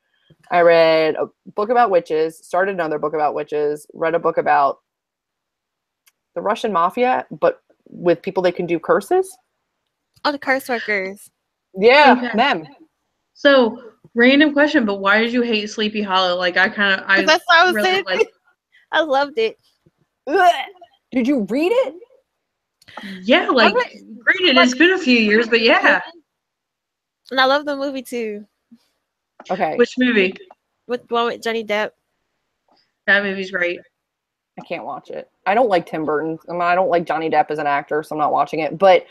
I read a book about witches, started another book about witches, read a book about the Russian mafia, but with people that can do curses. Oh, the curse workers. Yeah, okay. Them. So, random question, but why did you hate Sleepy Hollow? Like, that's what I was really saying. I loved it. Did you read it? Yeah, like, read it. It's been a few years, but yeah. And I love the movie too. Okay. Which movie? With Johnny Depp. That movie's great. I can't watch it. I don't like Tim Burton. I don't like Johnny Depp as an actor, so I'm not watching it. But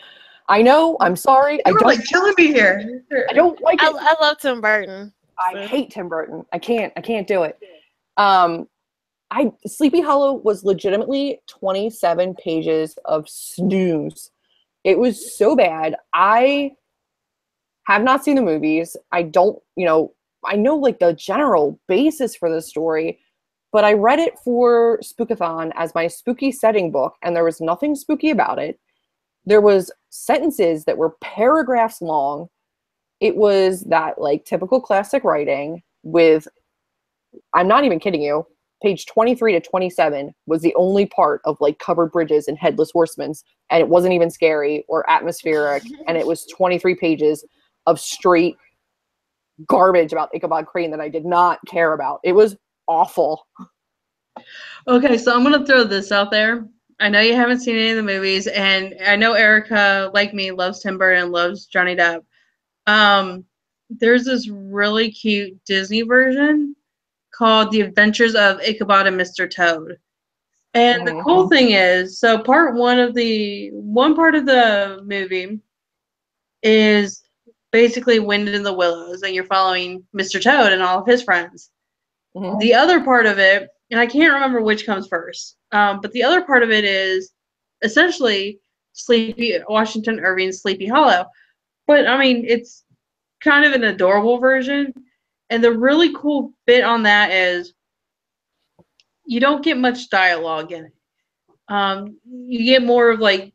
I know, I'm sorry. You're like killing me here. I don't like it. I love Tim Burton. I hate Tim Burton. I can't do it. Sleepy Hollow was legitimately 27 pages of snooze. It was so bad. I have not seen the movies. I don't, I know like the general basis for the story, but I read it for Spookathon as my spooky setting book, and there was nothing spooky about it. There was sentences that were paragraphs long. It was that like typical classic writing with, I'm not even kidding you, page 23 to 27 was the only part of like covered bridges and headless horsemen, and it wasn't even scary or atmospheric, and it was 23 pages of straight garbage about Ichabod Crane that I did not care about. It was awful. Okay, so I'm gonna throw this out there. I know you haven't seen any of the movies, and I know Ericka, like me, loves Tim Burton, loves Johnny Depp. There's this really cute Disney version called The Adventures of Ichabod and Mr. Toad. And the cool thing is, so one part of the movie is basically Wind in the Willows, and you're following Mr. Toad and all of his friends. Mm-hmm. The other part of it, and I can't remember which comes first, but the other part of it is essentially Washington Irving's Sleepy Hollow. But, I mean, it's kind of an adorable version. And the really cool bit on that is you don't get much dialogue in it. You get more of like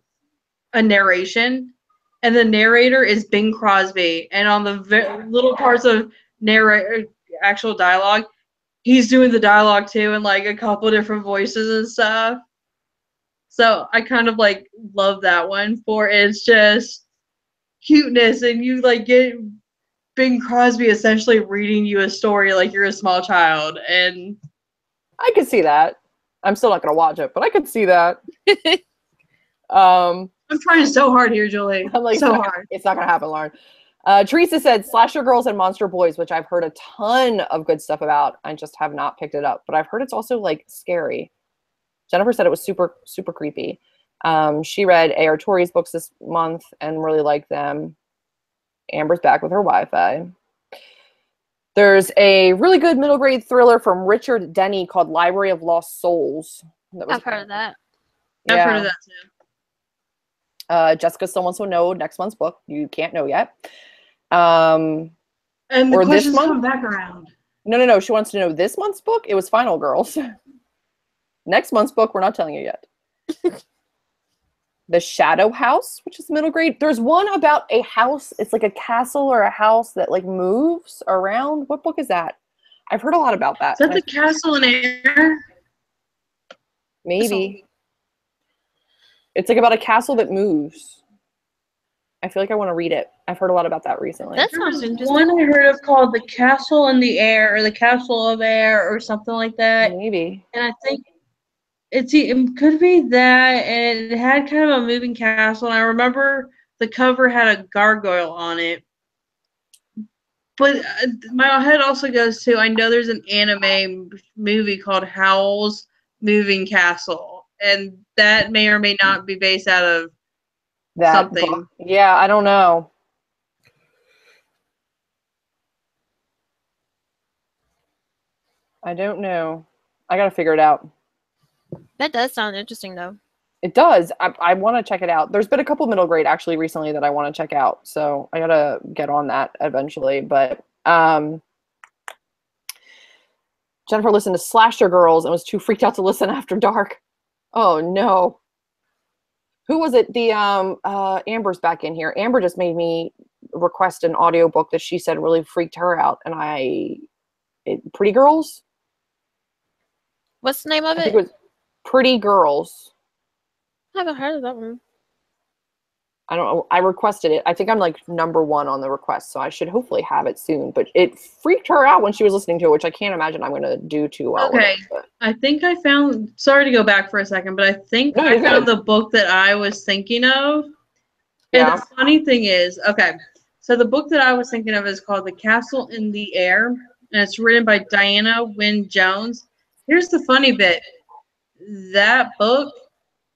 a narration, and the narrator is Bing Crosby. And on the little parts of actual dialogue, he's doing the dialogue too in like a couple different voices and stuff. So I kind of like love that one for it's just cuteness, and you like get Bing Crosby essentially reading you a story like you're a small child, and I could see that. I'm still not gonna watch it, but I could see that. I'm trying so hard here, Julie. I'm like, so hard. It's not gonna happen, Lauren. Teresa said Slasher Girls and Monster Boys, which I've heard a ton of good stuff about. I just have not picked it up, but I've heard it's also like scary. Jennifer said it was super, super creepy. She read A.R. Torrey's books this month and really liked them. Amber's back with her Wi-Fi. There's a really good middle grade thriller from Richard Denny called Library of Lost Souls. I've heard of that. Yeah. I've heard of that too. Jessica still wants to know next month's book. You can't know yet. And the questions come back around. No. She wants to know this month's book. It was Final Girls. Next month's book, we're not telling you yet. The Shadow House, which is middle grade. There's one about a house. It's like a castle or a house that like moves around. What book is that? I've heard a lot about that. Is that the Castle in Air? Maybe. It's like about a castle that moves. I feel like I want to read it. I've heard a lot about that recently. That There sounds was interesting. one I heard of called The Castle in the Air, or The Castle of Air, or something like that. Maybe. And I think it could be that, and it had kind of a moving castle. And I remember the cover had a gargoyle on it. But my head also goes to, I know there's an anime movie called Howl's Moving Castle, and that may or may not be based out of That something. book. Yeah, I don't know. I don't know. I gotta figure it out. That does sound interesting, though. It does. I want to check it out. There's been a couple middle grade actually recently that I want to check out, so I gotta get on that eventually. But Jennifer listened to Slasher Girls and was too freaked out to listen after dark. Oh no. Who was it? The Amber's back in here. Amber just made me request an audiobook that she said really freaked her out, and Pretty Girls? What's the name of I think it? it was Pretty Girls. I haven't heard of that one. I don't know. I requested it. I think I'm like number 1 on the request, so I should hopefully have it soon. But it freaked her out when she was listening to it, which I can't imagine I'm going to do too well Okay, with it. I think I found. Sorry to go back for a second, but I think No, I you're found good. the book that I was thinking of. And Yeah. the funny thing is, okay, so the book that I was thinking of is called The Castle in the Air, and it's written by Diana Wynne Jones. Here's the funny bit: that book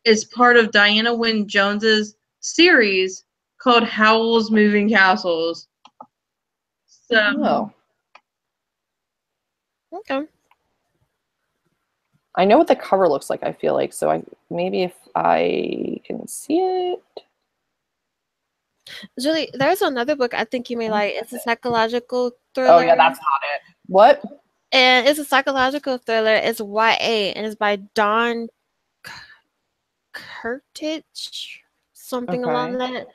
is part of Diana Wynne Jones's series called Howl's Moving Castles. So Oh. Okay. I know what the cover looks like, I feel like, so maybe if I can see it. Julie, there's another book I think you may like. It's a psychological thriller. Oh yeah, that's not it. What? And it's a psychological thriller. It's YA, and it's by Dawn Curtich, something along Okay. that.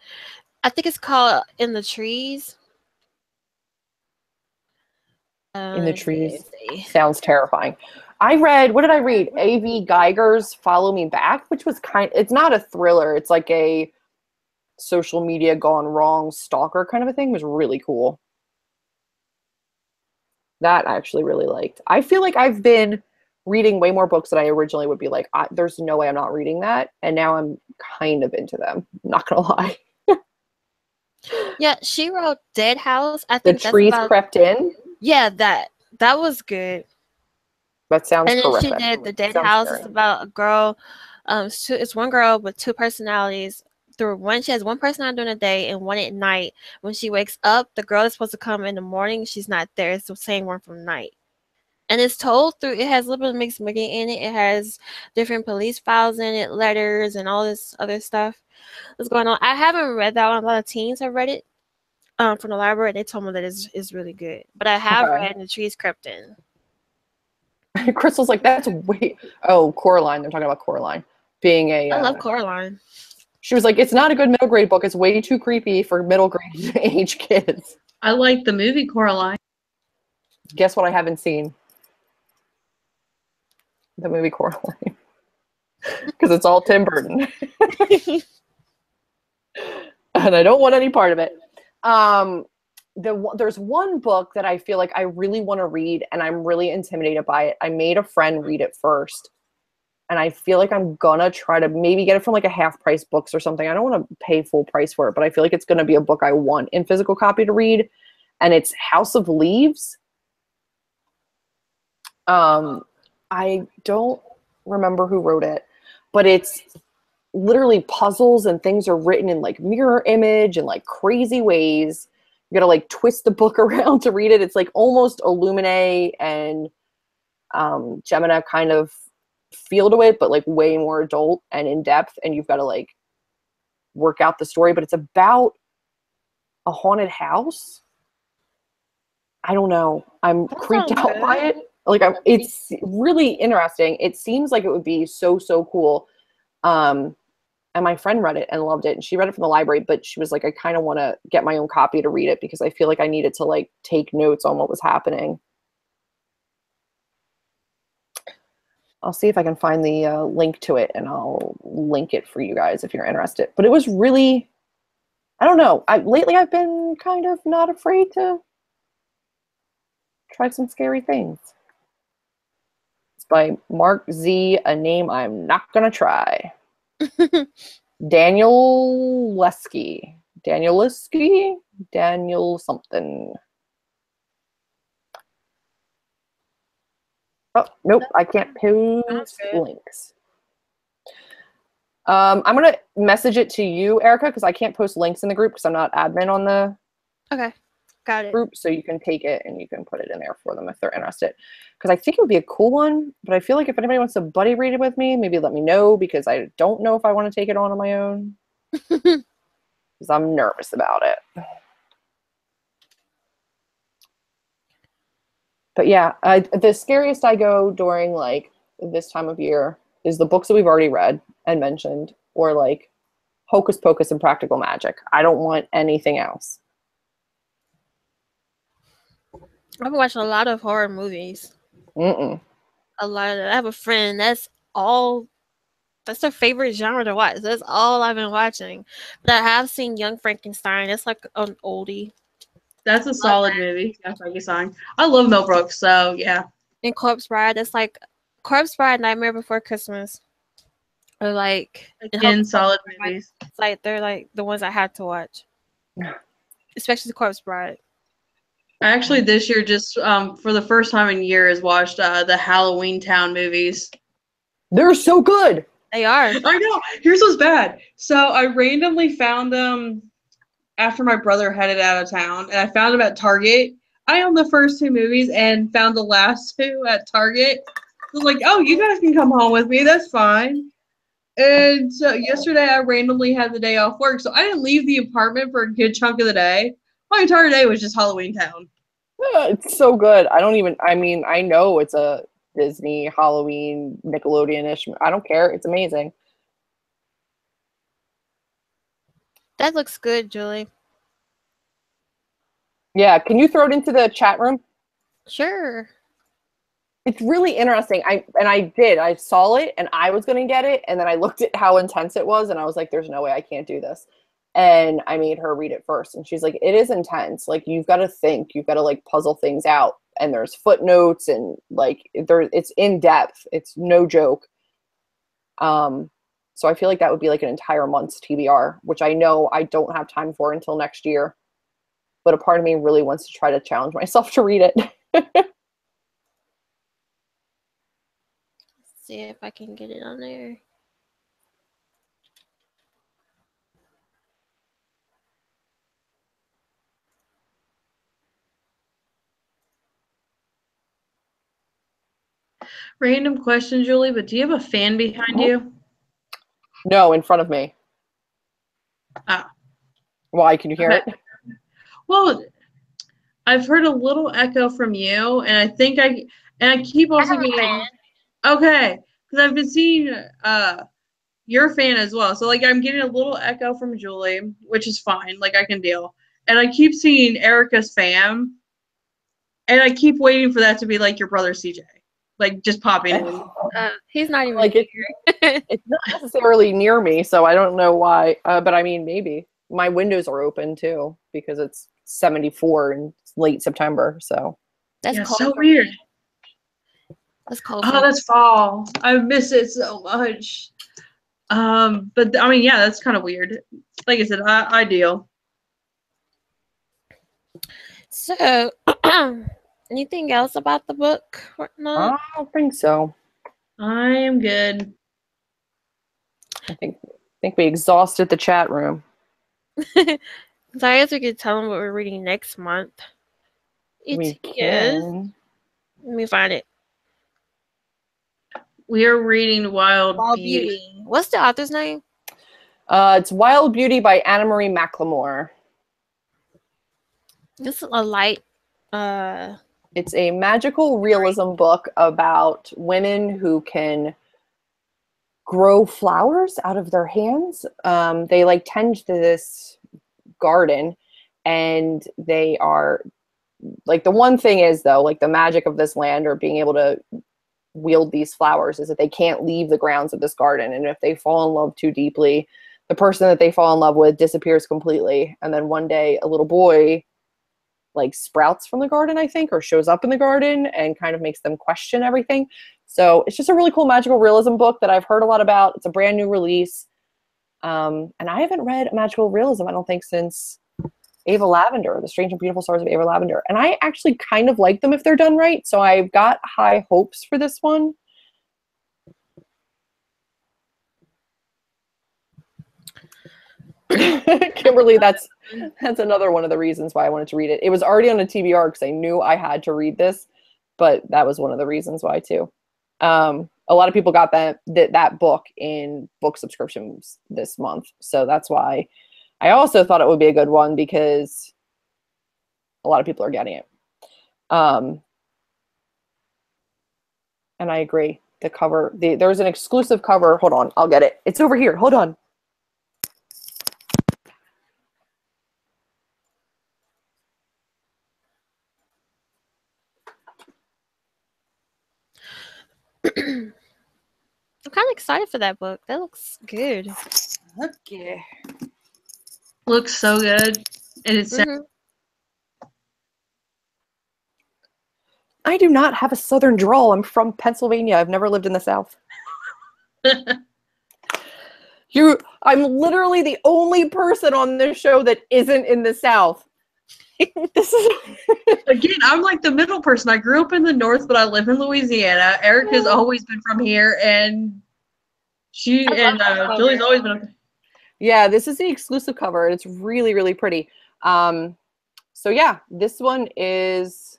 I think it's called In the Trees. In the Trees. Let's see. Sounds terrifying. What did I read? A.V. Geiger's Follow Me Back, which was it's not a thriller. It's like a social media gone wrong stalker kind of a thing. It was really cool. That I actually really liked. I feel like I've been reading way more books than I originally would be like, there's no way I'm not reading that. And now I'm kind of into them. I'm not going to lie. Yeah, she wrote Dead House. I The think that's Trees about. Crept In. Yeah, that was good. That sounds And then horrific. she did The Dead Sounds House. scary. It's about a girl. It's one girl with 2 personalities. She has one personality during the day and one at night. When she wakes up, the girl is supposed to come in the morning. She's not there. It's the same one from night. And it's told through. It has a little bit of mixed media in it. It has different police files in it, letters, and all this other stuff that's going on. I haven't read that one. A lot of teens have read it from the library. They told me that it's really good. But I have read The Trees Crept In. Crystal's like, that's way. Oh, Coraline. They're talking about Coraline being a. I love Coraline. She was like, it's not a good middle grade book. It's way too creepy for middle grade age kids. I like the movie Coraline. Guess what I haven't seen? The movie Coraline. Because it's all Tim Burton. And I don't want any part of it. There's one book that I feel like I really want to read, and I'm really intimidated by it. I made a friend read it first. And I feel like I'm gonna try to maybe get it from like a half price books or something. I don't want to pay full price for it, but I feel like it's gonna be a book I want in physical copy to read. And it's House of Leaves. I don't remember who wrote it, but it's literally puzzles and things are written in like mirror image and like crazy ways. You gotta like twist the book around to read it. It's like almost Illuminae and Gemina kind of feel to it, but like way more adult and in depth, and you've got to like work out the story. But it's about a haunted house. I don't know. I'm creeped out by it. Like it's really interesting. It seems like it would be so cool. And my friend read it and loved it, and she read it from the library, but she was like, I kind of want to get my own copy to read it because I feel like I needed to like take notes on what was happening. I'll see if I can find the link to it, and I'll link it for you guys if you're interested. But it was really, I don't know. Lately I've been kind of not afraid to try some scary things. It's by Mark Z, a name I'm not gonna try. Daniel Lesky. Daniel Lesky? Daniel something. Oh, nope, I can't post links. I'm going to message it to you, Erica, because I can't post links in the group because I'm not admin on the Okay, got it. group. So you can take it and you can put it in there for them if they're interested. Because I think it would be a cool one, but I feel like if anybody wants to buddy read it with me, maybe let me know, because I don't know if I want to take it on my own. Because I'm nervous about it. But yeah, the scariest I go during like this time of year is the books that we've already read and mentioned, or like Hocus Pocus and Practical Magic. I don't want anything else. I've been watching a lot of horror movies. Mm-mm. A lot of. I have a friend that's their favorite genre to watch. That's all I've been watching. But I have seen Young Frankenstein. It's like an oldie. That's a solid movie. Young Frankenstein. I love Mel Brooks, so yeah. And Corpse Bride. It's like Corpse Bride, Nightmare Before Christmas. Or like Again, solid movies. It's like they're like the ones I had to watch. Especially the Corpse Bride. I actually this year just for the first time in years watched the Halloween Town movies. They're so good. They are. I know. Here's what's bad. So I randomly found them after my brother headed out of town, and I found them at Target. I own the first two movies and found the last two at Target. I was like, oh, you guys can come home with me. That's fine. And so yesterday I randomly had the day off work, so I didn't leave the apartment for a good chunk of the day. My entire day was just Halloween Town. It's so good. I know it's a Disney, Halloween, Nickelodeon-ish. I don't care. It's amazing. That looks good, Julie. Yeah, can you throw it into the chat room? Sure. It's really interesting. I saw it and I was going to get it, and then I looked at how intense it was and I was like, there's no way I can't do this. And I made her read it first, and she's like, it is intense. Like, you've got to think, you've got to like puzzle things out, and there's footnotes, and like it's in depth. It's no joke. So I feel like that would be like an entire month's TBR, which I know I don't have time for until next year. But a part of me really wants to try to challenge myself to read it. Let's see if I can get it on there. Random question, Julie, but do you have a fan behind you? No, in front of me. Ah. Why? Can you hear it? Well, I've heard a little echo from you, and I keep also getting okay, because I've been seeing your fan as well. So like I'm getting a little echo from Julie, which is fine, like I can deal. And I keep seeing Ericka's fan, and I keep waiting for that to be like your brother CJ, like just popping in. He's not even like here. It's not necessarily near me, so I don't know why. But I mean, maybe my windows are open too because it's 74 in late September. So That's so weird. That's cold. Oh, that's fall. I miss it so much. But I mean, yeah, that's kind of weird. Like I said, ideal. So, anything else about the book? I don't think so. I am good. I think we exhausted the chat room. So I guess we could tell them what we're reading next month. We can. Let me find it. We are reading Wild Beauty. What's the author's name? It's Wild Beauty by Anna Marie McLemore. This is a light. It's a magical realism book about women who can grow flowers out of their hands. They like tend to this garden, and they are like, the one thing is though, like the magic of this land or being able to wield these flowers is that they can't leave the grounds of this garden, and if they fall in love too deeply, the person that they fall in love with disappears completely, and then one day a little boy like sprouts from the garden, I think, or shows up in the garden and kind of makes them question everything. So it's just a really cool magical realism book that I've heard a lot about. It's a brand new release. And I haven't read magical realism, I don't think, since Ava Lavender, The Strange and Beautiful Stories of Ava Lavender. And I actually kind of like them if they're done right. So I've got high hopes for this one. Kimberly, that's another one of the reasons why I wanted to read it. It was already on a TBR because I knew I had to read this, but that was one of the reasons why too. A lot of people got that book in book subscriptions this month, so that's why I also thought it would be a good one because a lot of people are getting it. And I agree. The cover, there's an exclusive cover. Hold on, I'll get it. It's over here. Hold on. I'm kind of excited for that book. That looks good. Okay. Looks so good. And it's I do not have a southern drawl. I'm from Pennsylvania. I've never lived in the South. I'm literally the only person on this show that isn't in the South. This is again, I'm like the middle person. I grew up in the North, but I live in Louisiana. Ericka's always been from here, and Julie's always been. Yeah, this is the exclusive cover. It's really, really pretty. So yeah, this one is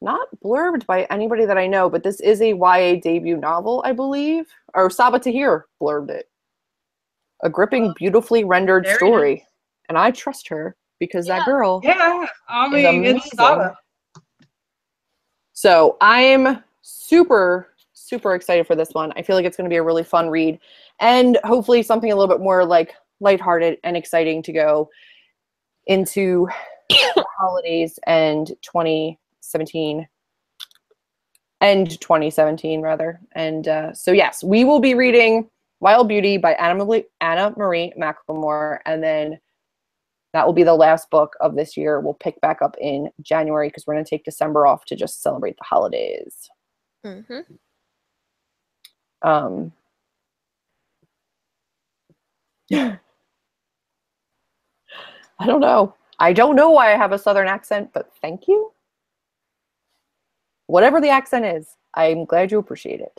not blurbed by anybody that I know, but this is a YA debut novel, I believe. Or Saba Tahir blurbed it. A gripping, beautifully rendered story. And I trust her because that girl is amazing. It's Saba. So I'm super, super excited for this one. I feel like it's going to be a really fun read and hopefully something a little bit more like lighthearted and exciting to go into the holidays and 2017 rather. And so yes, we will be reading Wild Beauty by Anna Marie McLemore, and then that will be the last book of this year. We'll pick back up in January because we're going to take December off to just celebrate the holidays. Mm-hmm. I don't know. I don't know why I have a Southern accent, but thank you. Whatever the accent is, I'm glad you appreciate it.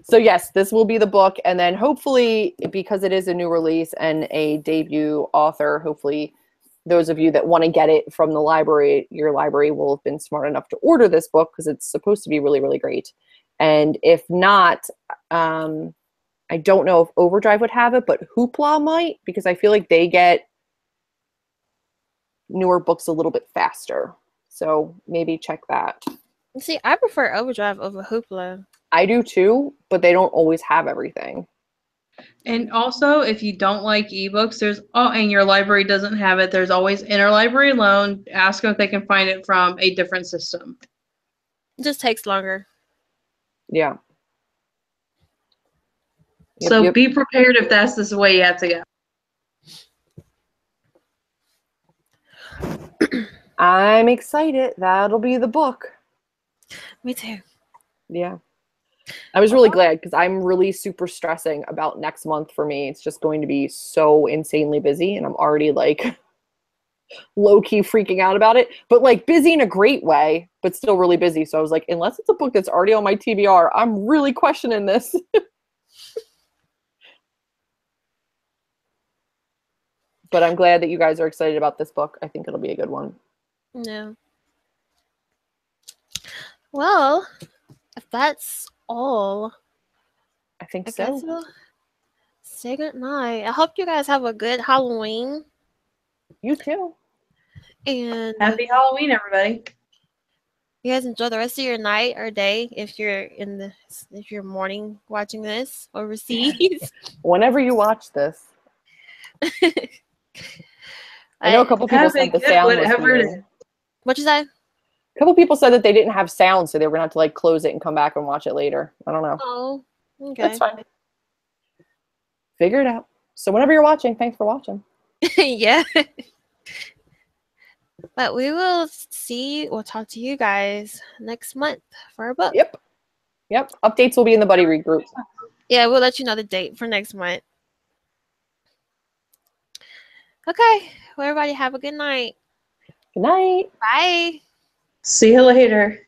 So yes, this will be the book. And then hopefully, because it is a new release and a debut author, hopefully those of you that want to get it from the library, your library will have been smart enough to order this book because it's supposed to be really, really great. And if not, I don't know if Overdrive would have it, but Hoopla might, because I feel like they get newer books a little bit faster. So maybe check that. See, I prefer Overdrive over Hoopla. I do too, but they don't always have everything. And also, if you don't like ebooks, and your library doesn't have it, there's always interlibrary loan. Ask them if they can find it from a different system. It just takes longer. Yeah. So be prepared if that's the way you have to go. I'm excited. That'll be the book. Me too. Yeah. I was really glad because I'm really super stressing about next month for me. It's just going to be so insanely busy and I'm already like low-key freaking out about it, but like busy in a great way, but still really busy. So I was like, unless it's a book that's already on my TBR, I'm really questioning this. But I'm glad that you guys are excited about this book. I think it'll be a good one. Yeah. Well, if that's all, I think I so. guess we'll say good night. I hope you guys have a good Halloween. You too. And happy Halloween, everybody. You guys enjoy the rest of your night or day if you're morning watching this overseas. Whenever you watch this. I know a couple people said the sound was weird. What'd you say? A couple people said that they didn't have sound, so they were gonna have to like close it and come back and watch it later. I don't know. Oh, Okay. That's fine. Figure it out. So whenever you're watching, thanks for watching. Yeah. But we will we'll talk to you guys next month for a book. Yep. Updates will be in the buddy read group. Yeah, we'll let you know the date for next month. Okay. Well, everybody have a good night. Good night. Bye. See you later.